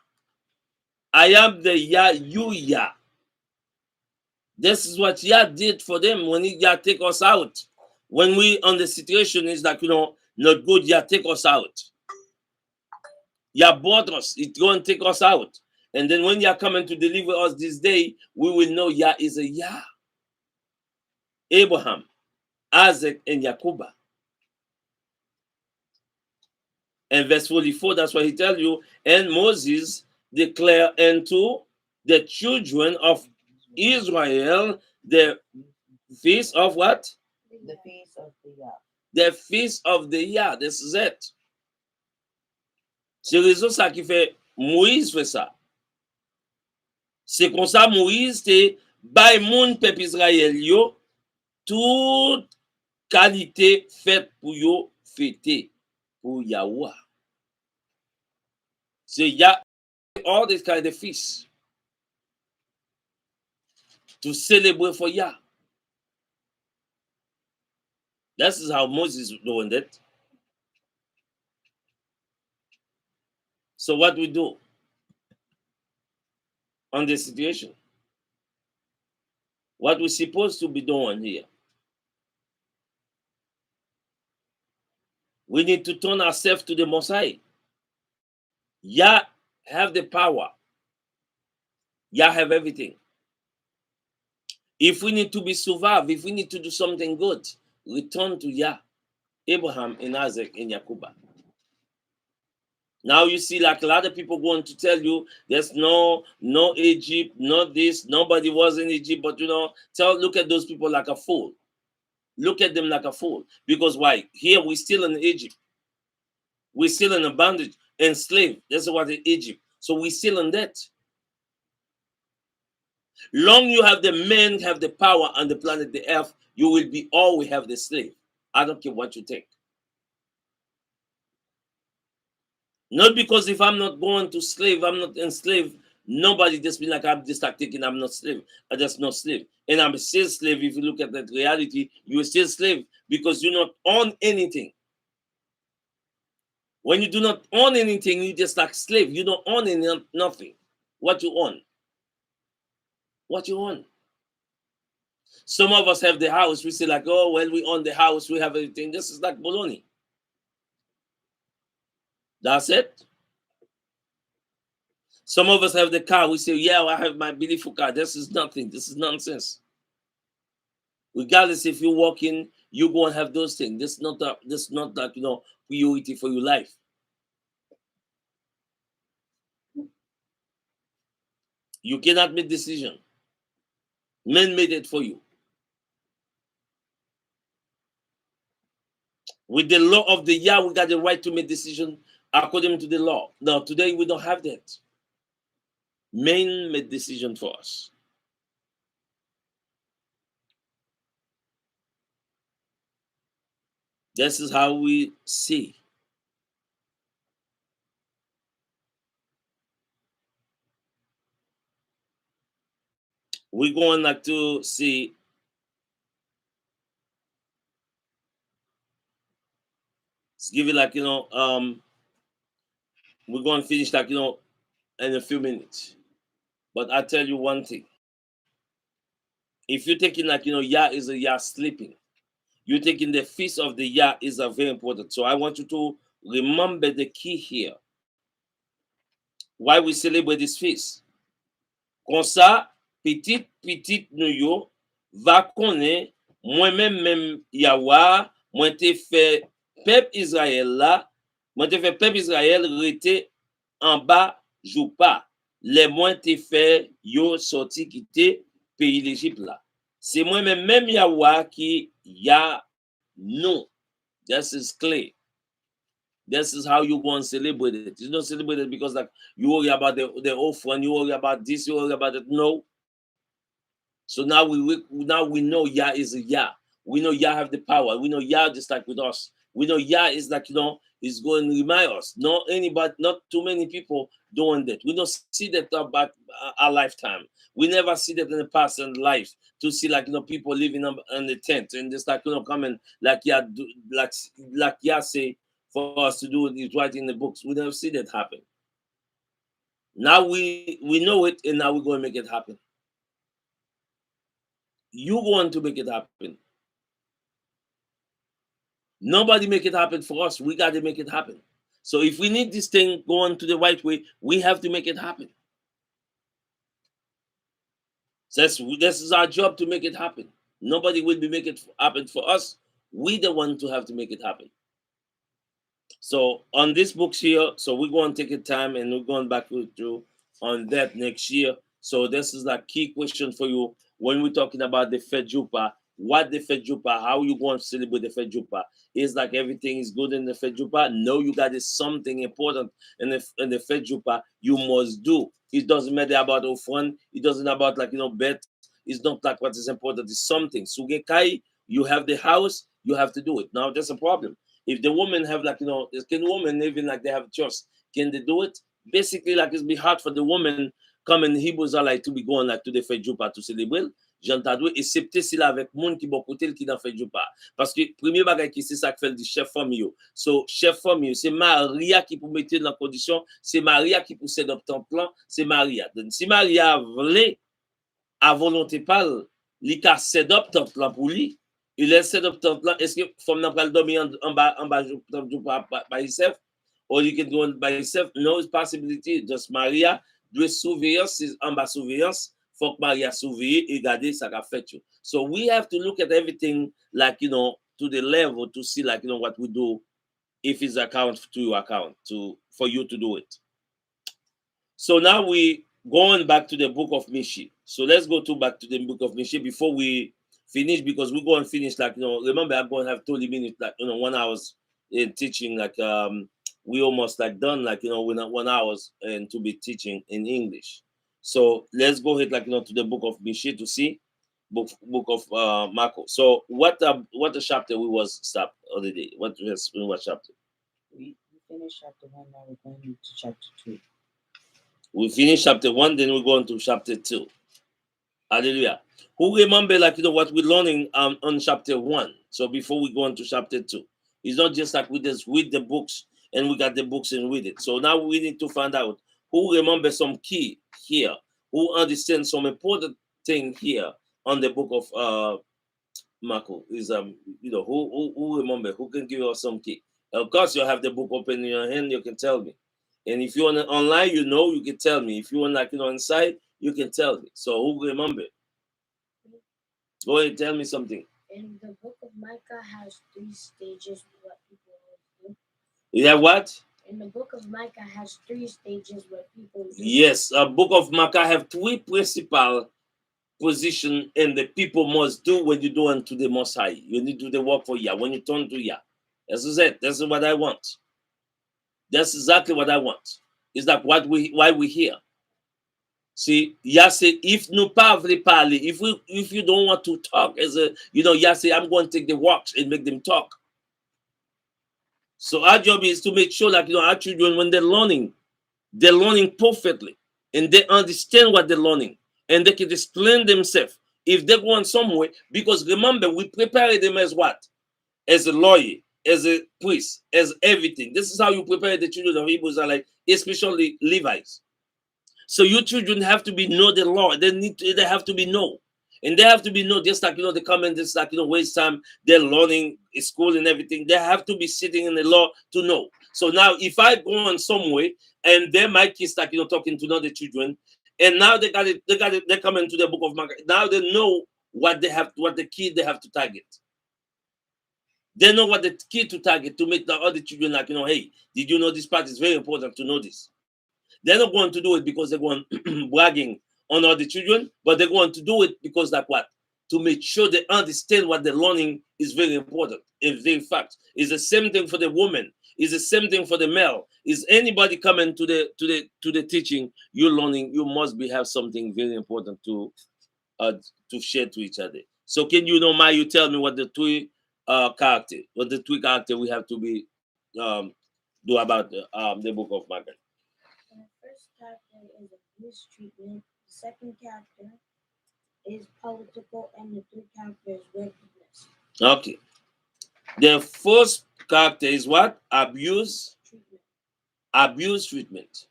I am the Yah, you Yah. This is what Yah did for them when Yah take us out. When we on the situation is like, not good, Yah take us out. Yah bought us, it's going to take us out. And then when Yah coming to deliver us this day, we will know Yah is a Yah. Abraham, Isaac, and Yakuba. And verse 44, that's why he tells you, and Moses declared unto the children of Israel the feast of what? The feast of the year. The feast of the year. This is it. C'est raison ça qui fait Moïse fait ça. C'est comme ça Moïse te bay moun peuple Israël yo toute qualité faite pour yo fêter pour Yahweh. C'est Yah all this kind of feast to celebrate for Yah. This is how Moses is doing that. So what we do on this situation? What we're supposed to be doing here? We need to turn ourselves to the Most High. Yah have the power. Yah have everything. If we need to be survived, if we need to do something good, return to Yah, Abraham and Isaac and Yakuba. Now you see, like a lot of people going to tell you, there's no Egypt, no this, nobody was in Egypt, but look at those people like a fool. Look at them like a fool. Because why? Here we're still in Egypt. We're still in a bondage, enslaved. That's what in Egypt. So we're still in that. Long you have the men have the power on the planet, the earth, you will be always have the slave. I don't care what you think. Not because if I'm not going to slave, I'm not enslaved. Nobody just be like, I'm just like thinking I'm not slave. I'm just not slave. And I'm still slave. If you look at that reality, you're still slave because you not own anything. When you do not own anything, you just like slave. You don't own nothing. What you own? What you own? Some of us have the house. We say like, oh, well, we own the house. We have everything. This is like baloney. That's it. Some of us have the car. We say, yeah, well, I have my beautiful car. This is nothing. This is nonsense. Regardless if you walk in, you're going to have those things. This is not that priority for your life. You cannot make decision. Men made it for you. With the law of the Yah, we got the right to make decision according to the law. Now, today we don't have that. Men made decision for us. This is how we see. We're going like to see let's give it like we're going to finish like in a few minutes. But I tell you one thing. If you're taking like Yah is a Yah sleeping, you're taking the feast of the Yah is a very important. So I want you to remember the key here. Why we celebrate this feast. Comme ça, petit nou yo va connaître moi-même Yahweh, moi te fait peuple Israël là, moi te fait peuple Israël rete en bas jou pas. Les moi te fait yo sorti quitter pays l'Égypte là. C'est moi-même Yahweh qui Yah nous. This is clear. This is how you go and celebrate it. You don't celebrate it because like you worry about the offering, you worry about this, you worry about that. No. So now we know Yah is a Yah. We know Yah have the power. We know Yah just like with us. We know Yah is like is going to remind us. Not too many people doing that. We don't see that about our lifetime. We never see that in the past in life to see like people living in the tent and just like coming like Yah do, like Yah say for us to do it right in the books. We never see that happen. Now we know it and now we're going to make it happen. You going to make it happen. Nobody make it happen for us. We got to make it happen. So if we need this thing going to the right way, we have to make it happen. So this is our job to make it happen. Nobody will be make it happen for us. We the one to have to make it happen. So on this books here, so we're going to take a time and we're going back with you on that next year. So this is a key question for you when we're talking about the Fejupa. What the Fejupa, how you going to celebrate the Fejupa? Is like everything is good in the Fejupa? No, you got something important in the Fejupa you must do. It doesn't matter about fun. It doesn't about bet. It's not like what is important. It's something. Sugekai, you have the house, you have to do it. Now there's a problem. If the woman have can women even like they have trust? Can they do it? Basically, like it's be hard for the woman come in Hebrews are like to be going like to the Fejupa to célébrer. J'entends excepté s'il avec monde qui bon côté qui dans Fejupa. Parce que premier bagage qui c'est ça qui fait le chef famille. So chef famille, c'est Maria qui pour mettre dans condition, c'est Maria qui possède ton plan, c'est Maria. Donc si Maria voulait à volonté parle, li ka set up ton plan pour lui. Il est set up ton plan. Est-ce que femme n'a pas le dormir en bas by himself? Or you can go on by yourself? No possibility. Just Maria doit surveillance, en bas surveillance. Faut que Maria surveille et garder ça qu'a fait. So we have to look at everything like to the level to see like what we do if it's account to your account for you to do it. So now we going back to the book of Mishi. So let's go back to the book of Mishi before we finish, because we're going to finish remember I'm going to have 20 minutes 1 hour in teaching we almost done we're not 1 hour and to be teaching in English. So let's go ahead to the book of Mishi to see book of Marco. So what the chapter we was stopped already? What chapter? We finished chapter 1, now we're going to chapter 2. We finish chapter 1, then we go on to chapter 2. Hallelujah. Who remember what we're learning on chapter 1? So before we go on to chapter 2, it's not just we just read the books and we got the books and read it. So now we need to find out who remember some key here, who understands some important thing here on the book of Marco. Is who remember, who can give us some key? Of course, you have the book open in your hand, you can tell me. And if you're online, you can tell me. If you want inside, you can tell me. So who remember? Go ahead, tell me something. In the book of Micah has 3 stages what people do. You have what? In the book of Micah has 3 stages what people do. Yes, a book of Micah have 3 principal position and the people must do when you do unto the Most High. You need to do the work for Yah. When you turn to Yah. That's it. That's what I want. That's exactly what I want. Is that why we here? See, Yah say, if nous pas voulons parler, if you don't want to talk, Yah say, I'm going to take the works and make them talk. So our job is to make sure our children, when they're learning perfectly and they understand what they're learning and they can explain themselves if they're going somewhere. Because remember, we prepare them as what? As a lawyer, as a priest, as everything. This is how you prepare the children of Hebrews, especially Levites. So your children have to know the law. They have to be know. And they have to be know, just they come in just waste time, they're learning in school and everything. They have to be sitting in the law to know. So now if I go on somewhere and then my kids talking to other children, and now they come into the book of Micah. Now they know what the key they have to target. They know what the key to target to make the other children hey, did you know this part is very important to know this? They're not going to do it because they're going bragging on other children, but they're going to do it because to make sure they understand what they're learning is very important. In fact, it's the same thing for the woman. It's the same thing for the male. Is anybody coming to the teaching you're learning? You must have something very important to share to each other. So can you tell me what the three character we have to be do about the book of Micah? The first character is abuse treatment. The second character is political, and the third character is wickedness. Okay. The first character is what? Abuse treatment. Abuse treatment.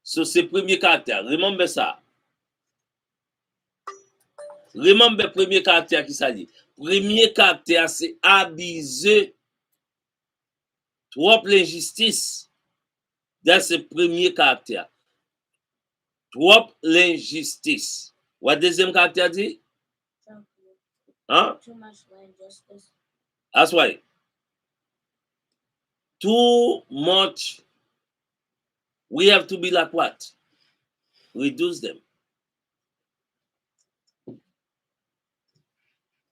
So c'est premier caractère. Remember ça. Remember premier caractère qui ça dit. Premier caractère c'est abuser. Trop l'injustice. That's the premier caractère. Trop l'injustice. What deuxième caractère dit? Huh? Too much land justice. That's why. Too much. We have to be like what? Reduce them.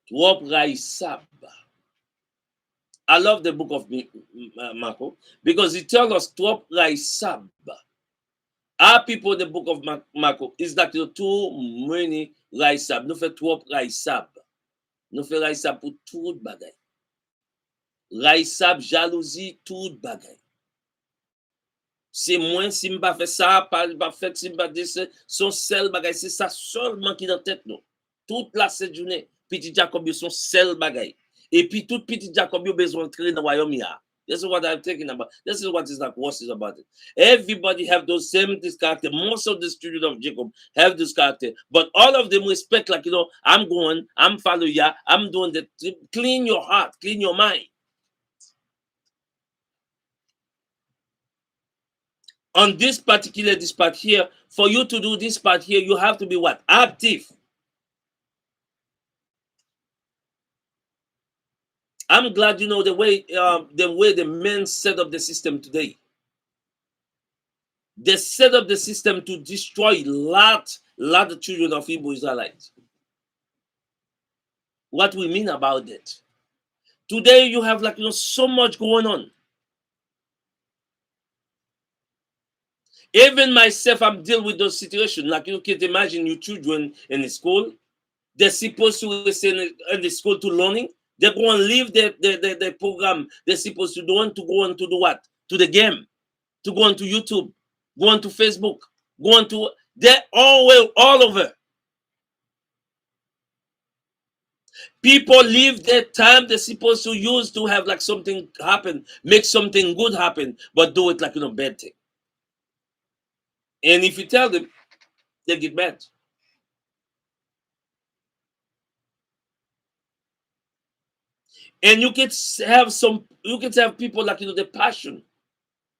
Trop raisab. I love the book of Marco because it tells us trop raisab. Our people in the book of Marco is like too many raisab. Nous fait trop raisab. Nous fait raisab pour tout bagay. Raisab, jalousie, tout bagay. C'est moins si je ne fais ça, pas fait si je ne son seul bagay. C'est ça seulement qui est dans la tête nous. Toute la cette journée, petit Jacob, son seul bagay. Et puis tout petit Jacob, a besoin de créer dans le royaume. This is what I'm talking about. This is what is like. What is about it? Everybody have those same this character. Most of the students of Jacob have this character, but all of them respect like I'm going, I'm following ya, I'm doing that. Clean your heart, clean your mind. On this part here, for you to do this part here, you have to be what? Active. I'm glad you know the way the men set up the system today. They set up the system to destroy lot of children of Hebrew Israelites. What we mean about that? Today you have like so much going on. Even myself, I'm dealing with those situations. Like you can imagine your children in the school. They're supposed to listen in the school to learning. They're going to leave the program. They're supposed to go on to do what? To the game, to go on to YouTube, go on to Facebook, go on to, they're all over. People leave their time they're supposed to use to have like something happen, make something good happen, but do it like bad thing. And if you tell them, they get mad. And you can have people like the passion.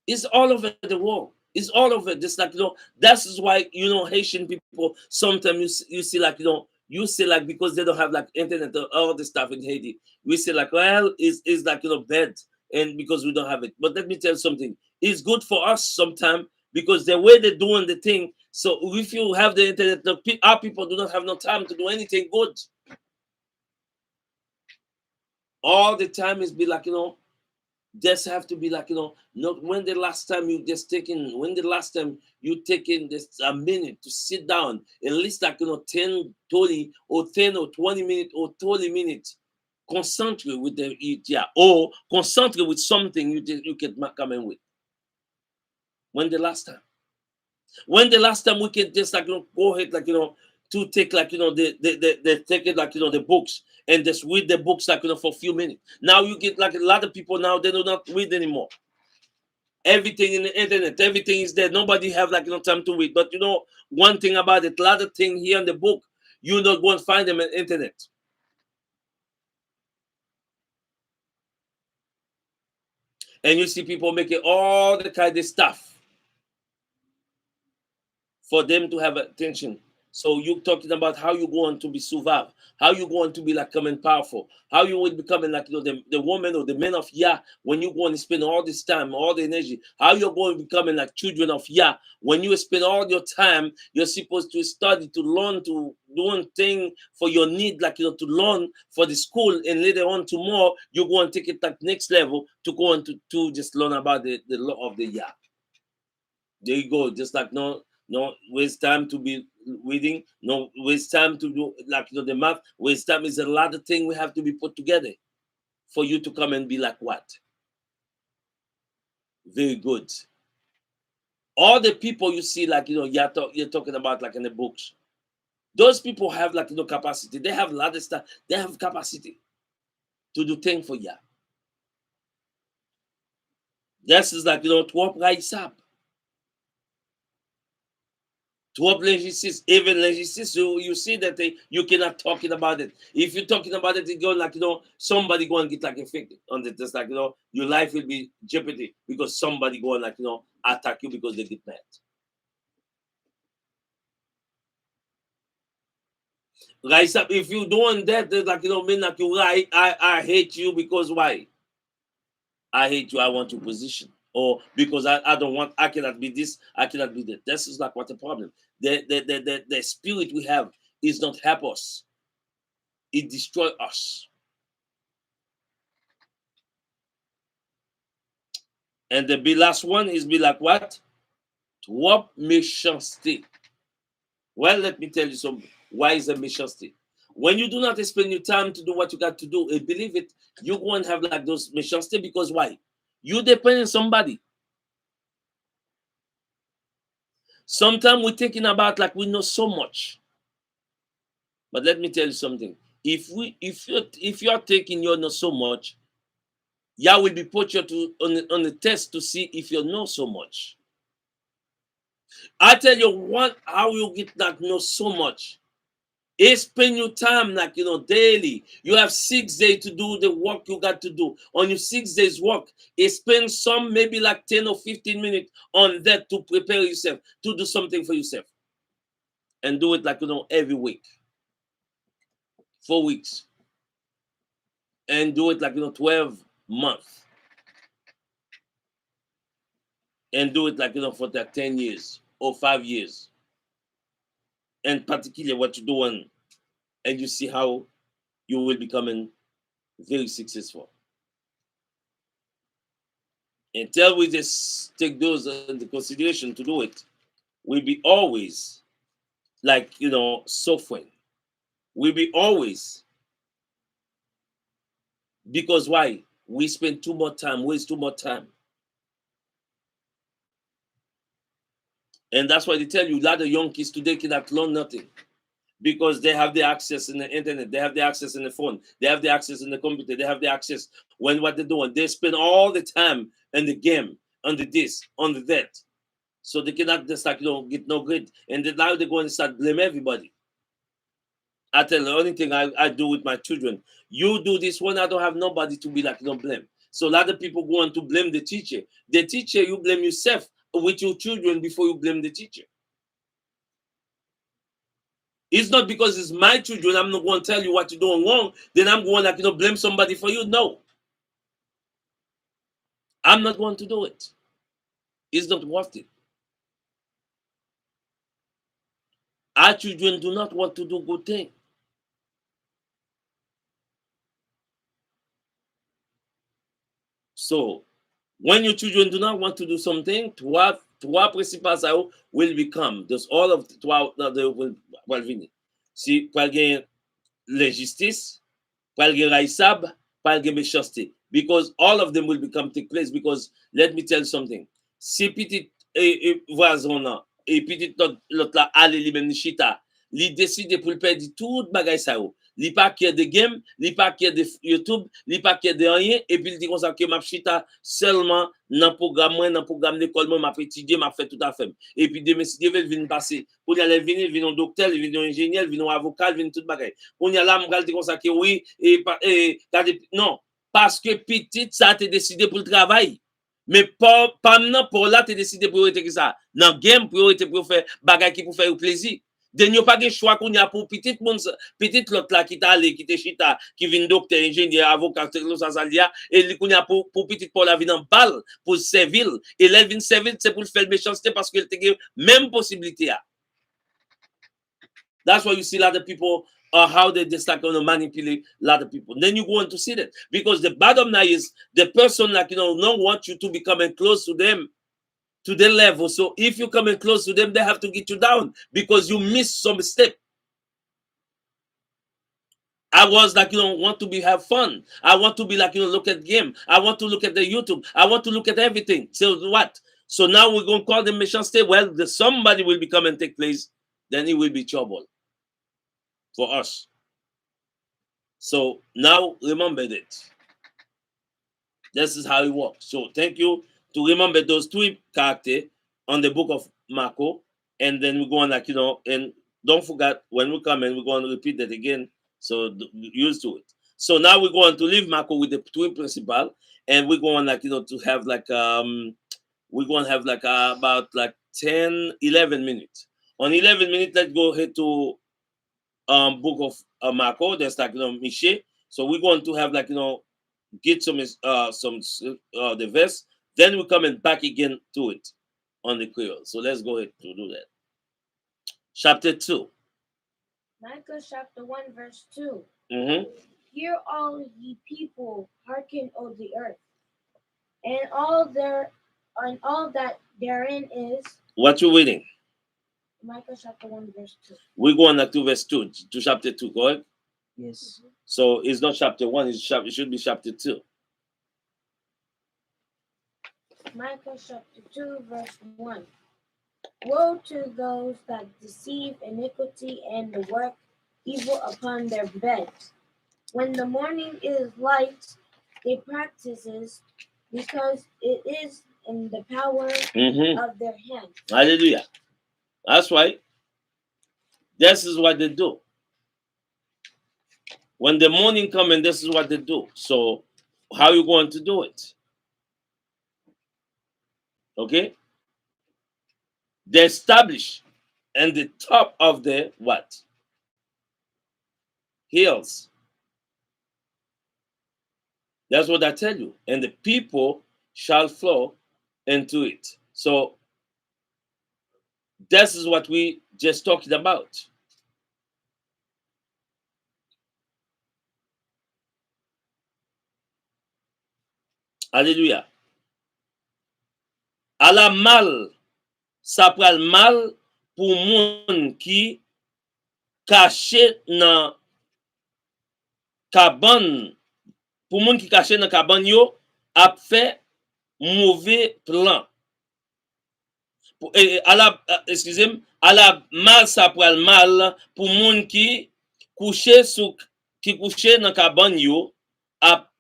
It's all over the world. It's all over. Just like that is why Haitian people sometimes you see like you say like because they don't have like internet or all the stuff in Haiti. We say like well it's like bad and because we don't have it. But let me tell you something. It's good for us sometimes because the way they're doing the thing. So if you have the internet, our people do not have no time to do anything good. All the time is be like just have to be like not when the last time you taking this a minute to sit down at least like 10 20 or 10 or 20 minutes or 30 minutes concentrate with or concentrate with something you can come in with. When the last time we can just like go ahead like to take like they take it like the books and just read the books like for a few minutes. Now you get like a lot of people now they do not read anymore. Everything in the internet, everything is there. Nobody have like time to read. But one thing about it, a lot of things here in the book, you not going to find them on the internet. And you see people making all the kind of stuff for them to have attention. So you're talking about how you're going to be survived, how you're going to be like coming powerful, how you will becoming like the woman or the men of Yah when you're going to spend all this time, all the energy, how you're going to becoming like children of Yah when you spend all your time, you're supposed to study, to learn, to do one thing for your need, like to learn for the school, and later on tomorrow you're going to take it like next level to go on to just learn about the law of the Yah. There you go, just like no waste time to be reading, no waste time to do like the math, waste time is a lot of things we have to be put together for you to come and be like what? Very good. All the people you see like you're talking about like in the books, those people have like capacity. They have a lot of stuff, they have capacity to do things for you. This is like 12 rights up. 12 legislations, even legislations, you see that you cannot talking about it. If you're talking about it, you go like somebody go and get like affected on it. Just like your life will be jeopardy because somebody go and like attack you because they get mad. rise up. If you doing that, there's like, mean like I hate you because why? I hate you, I want your position. Or because I don't want, I cannot be this, I cannot be that. This is like what the problem. The spirit we have is not help us. It destroy us. And the last one is be like what? Trop méchanceté. Well, let me tell you something. Why is a méchanceté? When you do not spend your time to do what you got to do, and believe it, you go and have like those méchanceté because why? You depend on somebody. Sometimes we're thinking about like we know so much. But let me tell you something. If you're thinking you know so much, Yah will be put you on the test to see if you know so much. I tell you what, how you get that know so much. Is spend your time like daily. You have 6 days to do the work you got to do. On your 6 days work, spend some maybe like 10 or 15 minutes on that to prepare yourself, to do something for yourself. And do it like every week. 4 weeks. And do it like 12 months. And do it like for that 10 years or 5 years. And particularly what you're doing, and you see how you will becoming very successful. Until we just take those into consideration to do it, we'll be always like suffering. We'll be always, because why? We spend too much time, waste too much time. And that's why they tell you a lot of young kids today cannot learn nothing. Because they have the access in the internet, they have the access in the phone, they have the access in the computer, they have the access when what they're doing. They spend all the time in the game, on the this, on the that. So they cannot just like get no good. And then now they're going to start blame everybody. I tell you, the only thing I do with my children, you do this one, I don't have nobody to be like blame. So a lot of people going to blame the teacher. The teacher, you blame yourself with your children before you blame the teacher. It's not because it's my children, I'm not going to tell you what you're doing wrong, then I'm going to blame somebody for you. No. I'm not going to do it. It's not worth it. Our children do not want to do good things. So, when your children do not want to do something, trois principales will become. Those all of trois will venir. Si, par gen l'injustice, par gen raïsab, par gen méchanceté. Because all of them will take place. Because let me tell you something. Si petit voisin là, et petit l'autre là, allez li même chita, li décide pour le perdre tout bagay sa yo. Li pas qu'il y a de game, li pas qu'il y a de YouTube, li pas qu'il y a de rien, et puis il dit comme ça que m'a chita seulement dans le programme d'école, m'a étudié, m'a fait tout à fait. Et puis demain si Dieu veut venir passer, pour y aller venir, venir un docteur, venir un ingénieur, venir un avocat, venir tout bagay. On y a là m'gal dit comme ça que oui et non, parce que petit ça a été décidé pour le travail. Mais pas maintenant pour là tu décidé pour être ça. Dans game pour être pour faire bagay qui pour faire plaisir. De n'y a pas de choix qu'on y a pour petit l'autre là qui t'a allé, qui t'est chita, qui vient docteur, ingénieur, avocat, et qu'on y a pour petit pour la vie en balle, pour servir. Et là, vient servir, c'est pour faire méchanceté parce qu'elle te give même possibilité. That's why you see a lot of people how they just like manipulate a lot of people. Then you go on to see that. Because the bottom line is the person like don't want you to be coming close to them. To their level. So if you're coming close to them, they have to get you down because you missed some step. I was like, want to have fun. I want to be like, look at game. I want to look at the YouTube. I want to look at everything. So what? So now we're going to call them méchanceté. Well, somebody will be come and take place. Then it will be trouble for us. So now remember that. This is how it works. So thank you to remember those three characters on the book of Marco, and then we're going like and don't forget when we come and we're going to repeat that again. So used to it. So now we're going to leave Marco with the twin principle, and we're going like to have like we're going to have like about like 10, 11 minutes. On 11 minutes, let's go ahead to book of Marco. There's like Miche. So we're going to have like get some the verse. Then we're coming back again to it on the Creole. So let's go ahead to do that. Chapter 2. Micah chapter 1 verse 2. Mm-hmm. Hear all ye people, hearken, O the earth, and all that therein is. What you reading? Micah chapter 1 verse 2. We're going to verse 2 to chapter 2, correct? Yes. So it's not chapter 1, it should be chapter 2. Micah chapter 2 verse 1. Woe to those that deceive iniquity and work evil upon their beds. When the morning is light, they practices, because it is in the power of their hand. Hallelujah. That's right. This is what they do. When the morning comes, and this is what they do. So how are you going to do it? Okay? They establish and the top of the what? Hills. That's what I tell you. And the people shall flow into it. So this is what we just talked about. Alléluia. À la mal, ça pral mal pour moun qui caché dans cabane, pour moun qui caché dans cabane yo a fait mauvais plan. Excusez-moi, à la mal ça pral mal pour moun qui couché dans cabane yo a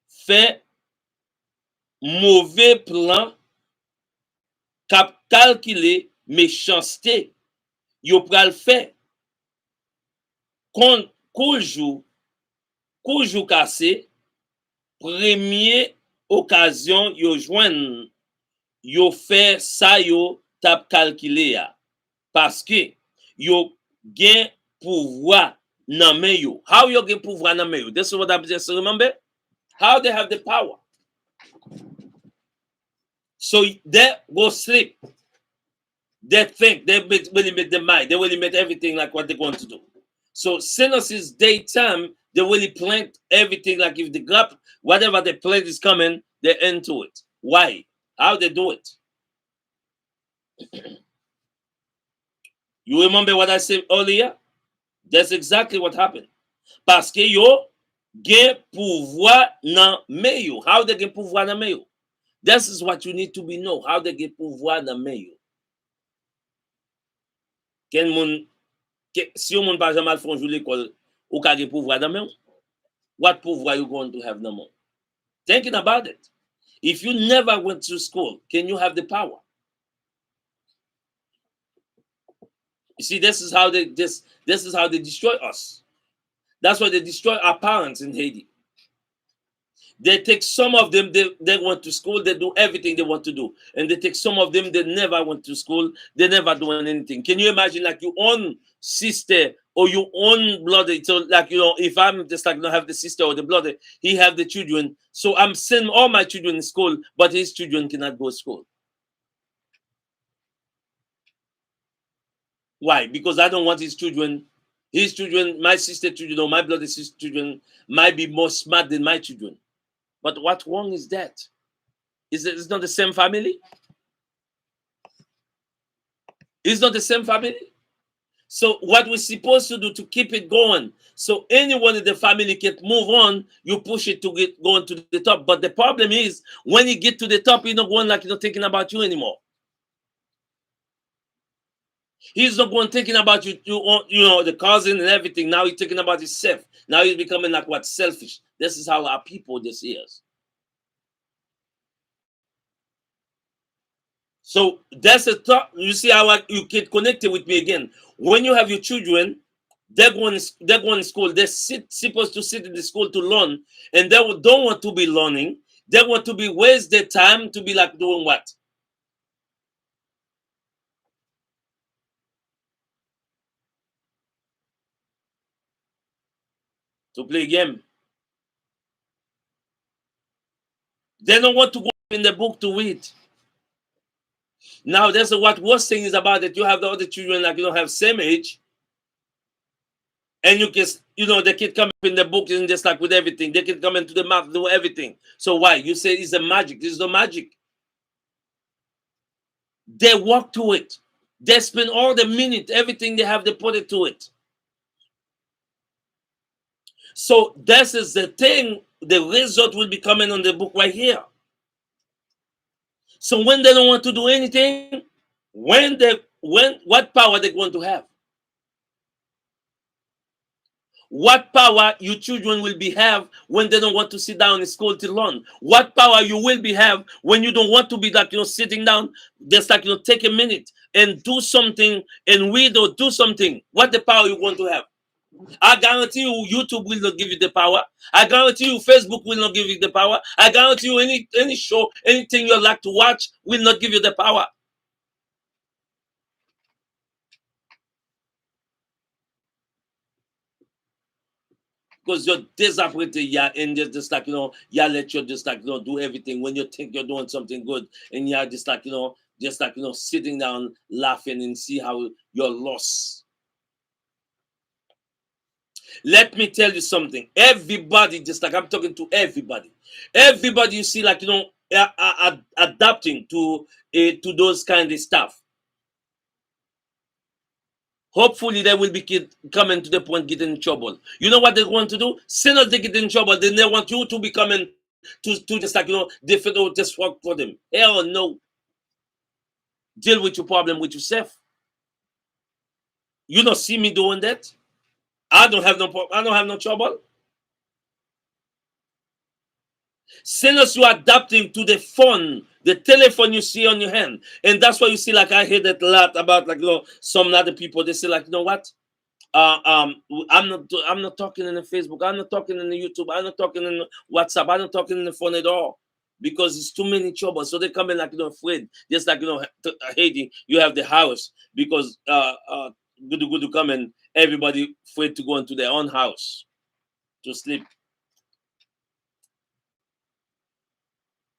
fait mauvais plan, cap calculer méchanceté yo pral fait kon koujou cassé premier occasion yo joine yo fait ça yo tap calculé ya parce que yo gen pouvoir nan men yo. How yo gen pouvoir nan men yo? This is what I just remember. How they have the power. So they go sleep. They think, they really make their mind. They really make everything like what they're going to do. So sinners is daytime, they really plant everything like if the gap, whatever the plant is coming, they into it. Why? How they do it? You remember what I said earlier? That's exactly what happened. Parce que yo gen pouvoir nan men yo. How they get pouvoir nan men yo? This is what you need to be know. How they get pouvoir nan men yo. Si yon moun pa jamal fonjou l'école, ou ka gen pouvoir nan men yo? What pouvoir you going to have nan men? Thinking about it. If you never went to school, can you have the power? You see, this is how they destroy us. That's why they destroy our parents in Haiti. They take some of them, they went to school, they do everything they want to do. And they take some of them, they never went to school, they never doing anything. Can you imagine like your own sister or your own brother? So like, if I'm just like not have the sister or the brother, he have the children. So I'm sending all my children in school, but his children cannot go to school. Why? Because I don't want his children, my sister children, or my brother sister children might be more smart than my children. But what wrong is that? It's not the same family? It's not the same family? So what we're supposed to do to keep it going, so anyone in the family can move on, you push it to get going to the top. But the problem is, when you get to the top, you're not going like you're not thinking about you anymore. He's not going thinking about you, the cousin and everything. Now he's thinking about himself. Now he's becoming like what? Selfish. This is how our people this is. So that's a thought. You see how you get connected with me again. When you have your children, they're going to school. They're supposed to sit in the school to learn, and they don't want to be learning. They want to be waste their time to be like doing what? to play game. They don't want to go in the book to read. Now, that's what worst thing is about it. You have the other children like you don't have same age, and you can, the kid come in the book and just like with everything, they can come into the mouth, do everything. So why? You say it's a magic. This is no magic. They walk to it. They spend all the minute, everything they have, they put it to it. So this is the thing. The result will be coming on the book right here. So when they don't want to do anything, what power they going to have? What power your children will be have when they don't want to sit down in school to learn? What power you will be have when you don't want to be like sitting down, just like take a minute and do something and read or do something? What the power you going to have? I guarantee you YouTube will not give you the power. I guarantee you Facebook will not give you the power. I guarantee you any show, anything you like to watch will not give you the power. Because you're disappointed, yeah, and just like yeah, let you just like do everything when you think you're doing something good, and yeah, just like sitting down laughing and see how you're lost. Let me tell you something. Everybody, just like I'm talking to everybody, you see, like adapting to those kind of stuff. Hopefully, they will be coming to the point getting in trouble. You know what they want to do? Sinners they get in trouble. Then they want you to be coming to just like they just work for them. Hell no. Deal with your problem with yourself. You don't see me doing that. I don't have no trouble. Sinners, you are adapting to the phone, the telephone you see on your hand, and that's why you see like I hear that a lot about like some other people. They say like what? I'm not talking in the Facebook. I'm not talking in the YouTube. I'm not talking in the WhatsApp. I'm not talking in the phone at all because it's too many trouble. So they come in like afraid, just like Haiti. You have the house because good to come in. Everybody afraid to go into their own house to sleep.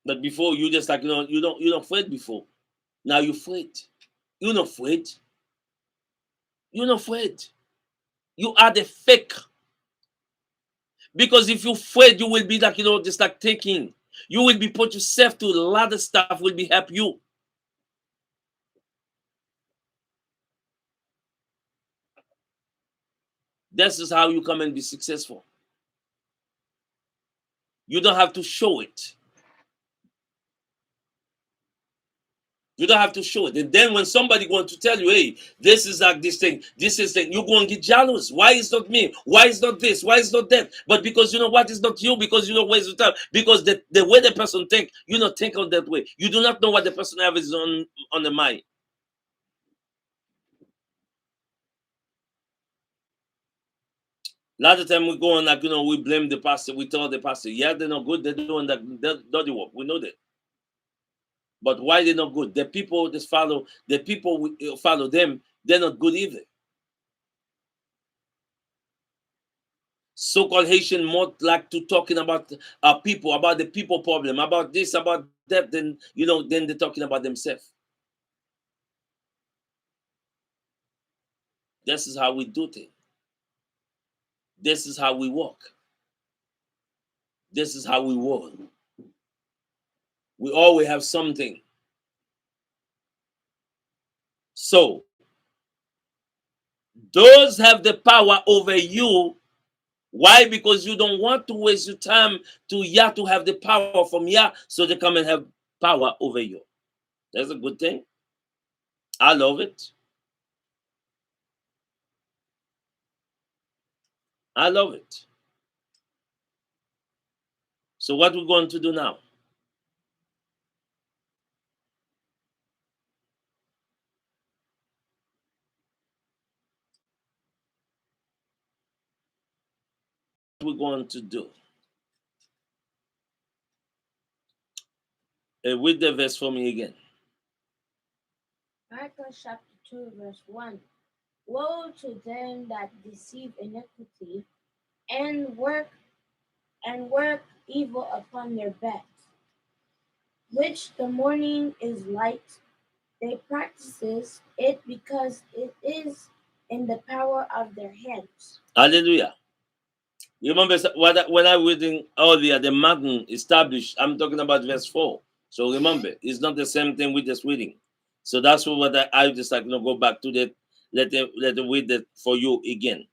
But before you just like you don't afraid before. Now you afraid. You're not afraid. You're not afraid. You are the fake. Because if you're afraid, you will be like just like thinking. You will be put yourself to a lot of stuff will be help you. This is how you come and be successful. You don't have to show it. You don't have to show it. And then when somebody going to tell you, hey, this is like this thing, you're going to get jealous. Why is not me? Why is not this? Why is not that? But because you know what is not you, because you know waste of time. Because the way the person think, you not think of that way. You do not know what the person have is on the mind. A lot of time we go on like we blame the pastor. We tell the pastor, yeah, they're not good. They're doing that dirty work. We know that. But why they're not good? The people just follow. The people we follow them. They're not good either. So-called Haitian more like to talking about people, about the people problem, about this, about that. Then then they're talking about themselves. This is how we do things. This is how we walk. This is how we walk. We always have something. So those have the power over you. Why? Because you don't want to waste your time to have the power from so they come and have power over you. That's a good thing. I love it. I love it. So what we're going to do now? We're going to do. Read the verse for me again. Micah chapter 2, verse 1. Woe to them that deceive iniquity and work evil upon their beds, which the morning is light. They practices it because it is in the power of their hands. Hallelujah. You remember when I reading earlier, the Magen established, I'm talking about verse 4. So remember, it's not the same thing we just reading. So that's what I just like, go back to that. Let them read that for you again.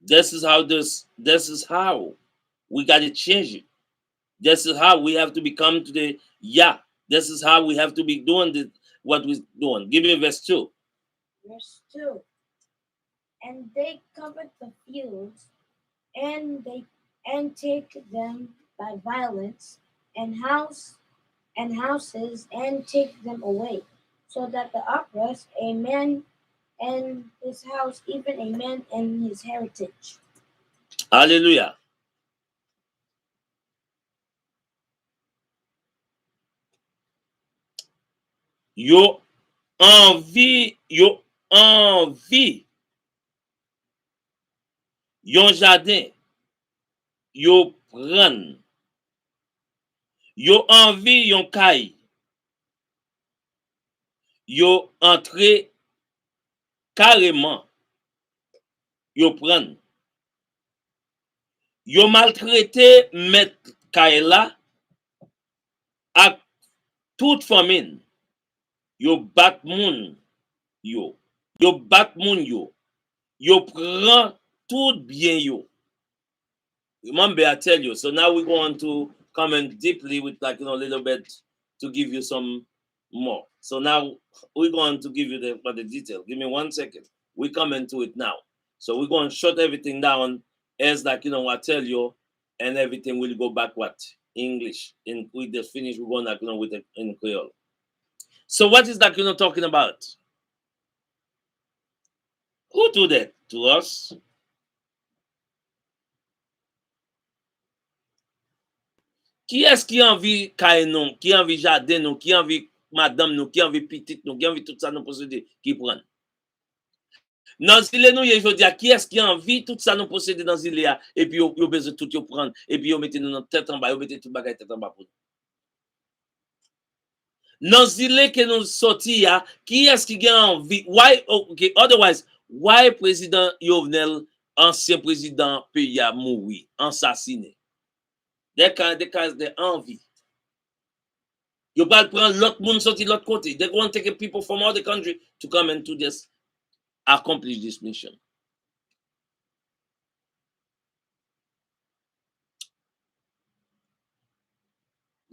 This is how we got to change it. This is how we have to become to the This is how we have to be doing what we're doing. Give me verse 2. Verse 2. And they covered the fields, and take them by violence, and houses, and take them away, so that the oppressed, a man and his house, even a man and his heritage. Hallelujah. Yo envie, yon jardin, yo pran, yo envie yon kay, yo entre carrément, yo pran, yo maltraité met kay la ak toute famine, yo bat moun yo pran tout bien yo. Remember, I tell you. So now we're going to comment deeply with a little bit to give you some more. So now we're going to give you the detail. Give me 1 second. We come into it now. So we're going to shut everything down as I tell you, and everything will go back English. And we just finish. We're going with it in Creole. So what is that talking about? Who do that to us? Qui est-ce qui envie caille nous, qui envie jardin nous, qui envie madame nous, qui envie petite nous, qui envie tout ça nous posséder, qui prend? Dans l'île nous, je veux dire, qui est-ce qui envie tout ça nous posséder dans l'île et puis vous besoin tout yo prendre et puis vous mettez nous notre tête en bas, vous mettez tout bagage tête en bas pour nous. Dans l'île que nous sorti qui est-ce qui a envie? Why okay, otherwise, why président Jovenel, ancien président pays a mouru, assassiné? Des cas de envie. You bad prend l'autre monde sorti l'autre côté. They want to take people from all the country to come and to just accomplish this mission.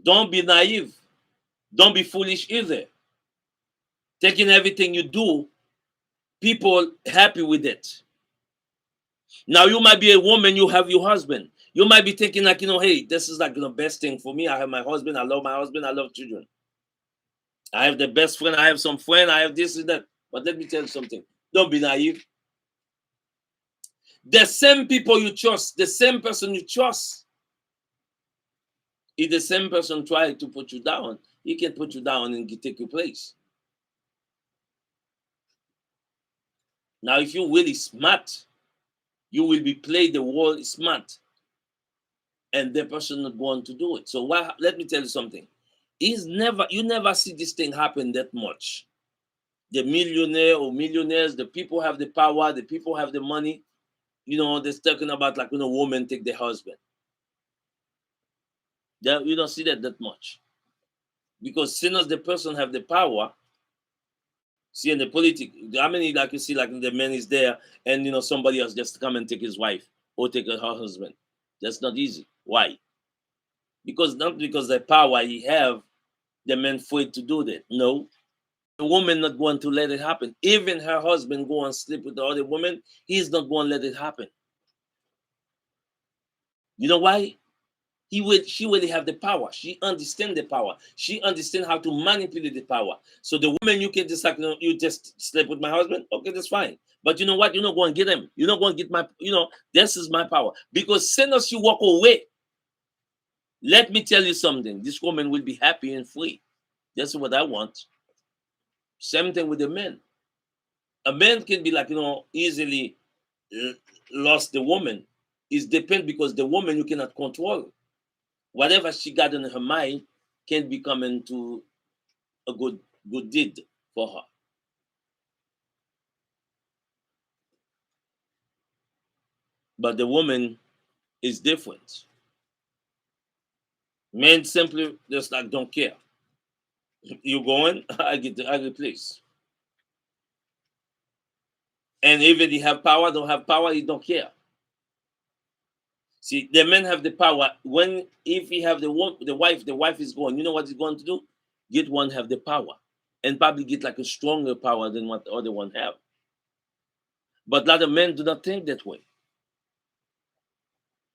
Don't be naive. Don't be foolish either. Taking everything you do, people happy with it. Now you might be a woman, you have your husband. You might be thinking hey, this is the best thing for me. I have my husband, I love my husband, I love children. I have the best friend, I have some friend, I have this and that. But let me tell you something. Don't be naive. The same people you trust, the same person you trust, if the same person try to put you down, he can put you down and take your place. Now, if you're really smart, you will be played the world smart, and the person not going to do it. So let me tell you something. You never see this thing happen that much. The millionaire or millionaires, the people have the power, the people have the money. They're talking about women take their husband. You don't see that much. Because soon as the person have the power, see in the politics, how many you see the man is there and somebody else just come and take his wife or take her husband. That's not easy. Why? Not because the power he have, the man afraid to do that. No. The woman not going to let it happen. Even her husband go and sleep with the other woman, he's not going to let it happen. You know why? She will have the power. She understand the power. She understand how to manipulate the power. So the woman, you can just you just sleep with my husband. Okay, that's fine. But you know what? You're not going to get him. You're not going to get my. This is my power. Because as soon as you walk away, let me tell you something. This woman will be happy and free. That's what I want. Same thing with the men. A man can be easily lost the woman. It depends because the woman you cannot control. Whatever she got in her mind can become into a good deed for her. But the woman is different. Men simply just like don't care. You going, I get the ugly place. And even he have power, don't have power, he don't care. See, the men have the power. When if he have the wife is going. You know what he's going to do? Get one have the power, and probably get like a stronger power than what the other one have. But a lot of men do not think that way.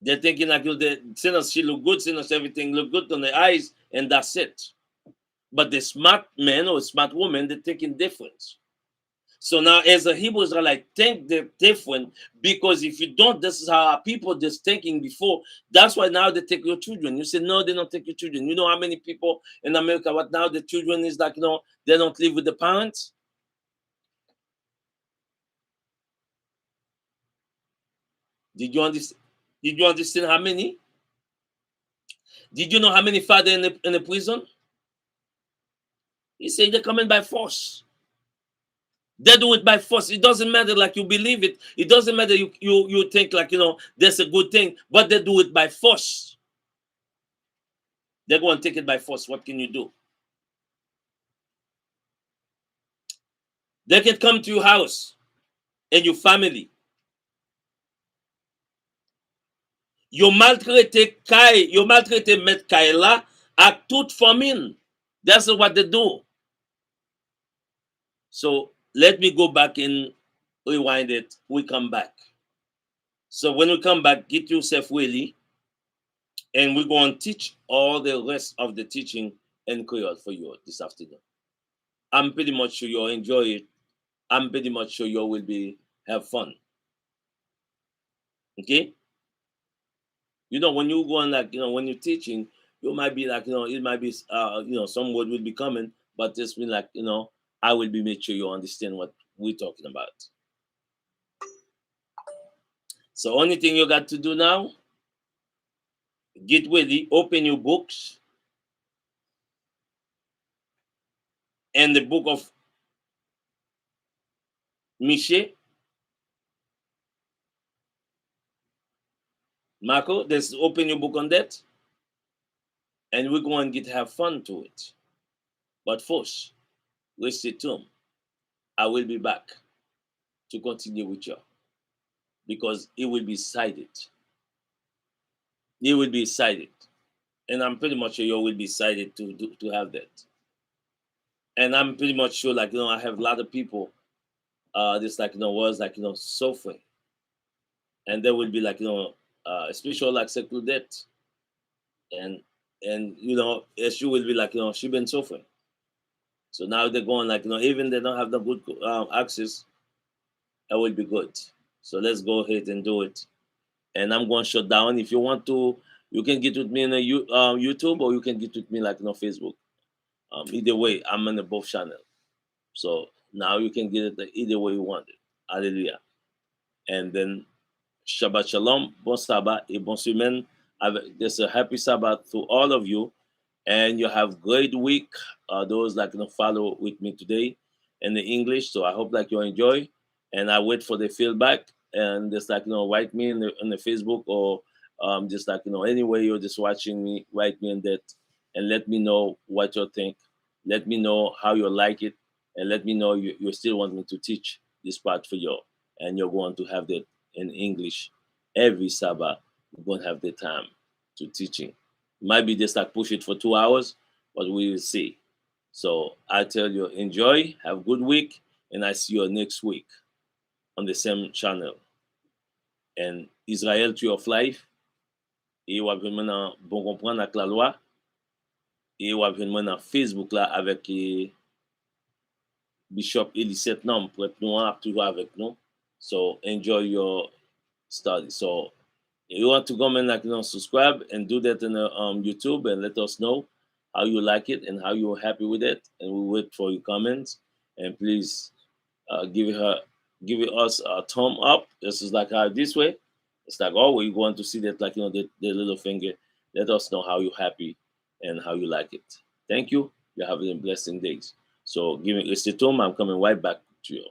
They're thinking like the sinners, she look good, sinners, everything look good on the eyes, and that's it. But the smart man or smart woman, they're thinking different. So now, as a Hebrew Israelite, think they're different because if you don't, this is how our people just thinking before. That's why now they take your children. You say no, they don't take your children. You know how many people in America? What now the children is like they don't live with the parents. Did you understand? Did you understand how many? Did you know how many father in the prison? He said they're coming by force. They do it by force. It doesn't matter like you believe it. It doesn't matter you think like that's a good thing, but they do it by force. They're going to take it by force. What can you do? They can come to your house and your family. You maltraité mete Kaila à toute famine. That's what they do. So let me go back and rewind it. We come back. So when we come back, get yourself ready, and we're going to teach all the rest of the teaching in Creole for you this afternoon. I'm pretty much sure you'll enjoy it. I'm pretty much sure you will have fun. Okay? When you go on like when you're teaching, you might be like it might be some word will be coming, but this mean like I will be make sure you understand what we're talking about. So only thing you got to do now, get ready, open your books, and the book of Miche, Marco. Just open your book on that, and we're going to have fun to it. But first, we stay tuned. I will be back to continue with you because it will be cited. It will be cited, and I'm pretty much sure you will be cited to have that. And I'm pretty much sure, like I have a lot of people, just like was like suffering, and there will be like especially like secluded, and as you will be like she been suffering. So now they're going like even they don't have the good access, it will be good. So let's go ahead and do it. And I'm going to shut down. If you want to, you can get with me in YouTube, or you can get with me like Facebook. Either way, I'm on the both channel. So now you can get it either way you want it. Hallelujah. And then Shabbat Shalom, bon Sabbat et bon semaine. There's a happy Sabbath to all of you. And you have great week. Those that follow with me today in the English. So I hope like you enjoy. And I wait for the feedback. And just like write me in the Facebook, or just like anyway you're just watching me, write me in that and let me know what you think. Let me know how you like it, and let me know you still want me to teach this part for you. And you're going to have that in English every Sabbath. You're going to have the time to teaching. Might be just like push it for 2 hours, but we will see. So I tell you, enjoy, have a good week, and I see you next week on the same channel. And Israel Tree of Life, et ou ven maintenant bon comprendre avec la loi, et ou ven maintenant Facebook là avec Bishop Elisette Nonm pour être toujours avec nous. So enjoy your study. So if you want to come and subscribe and do that in YouTube, and let us know how you like it and how you're happy with it, and we wait for your comments. And please give her giving us a thumb up. This is like how this way. It's like, oh, we want to see that, like, the little finger. Let us know how you're happy and how you like it. Thank you. You're having blessing days. So give me, it's the time. I'm coming right back to you.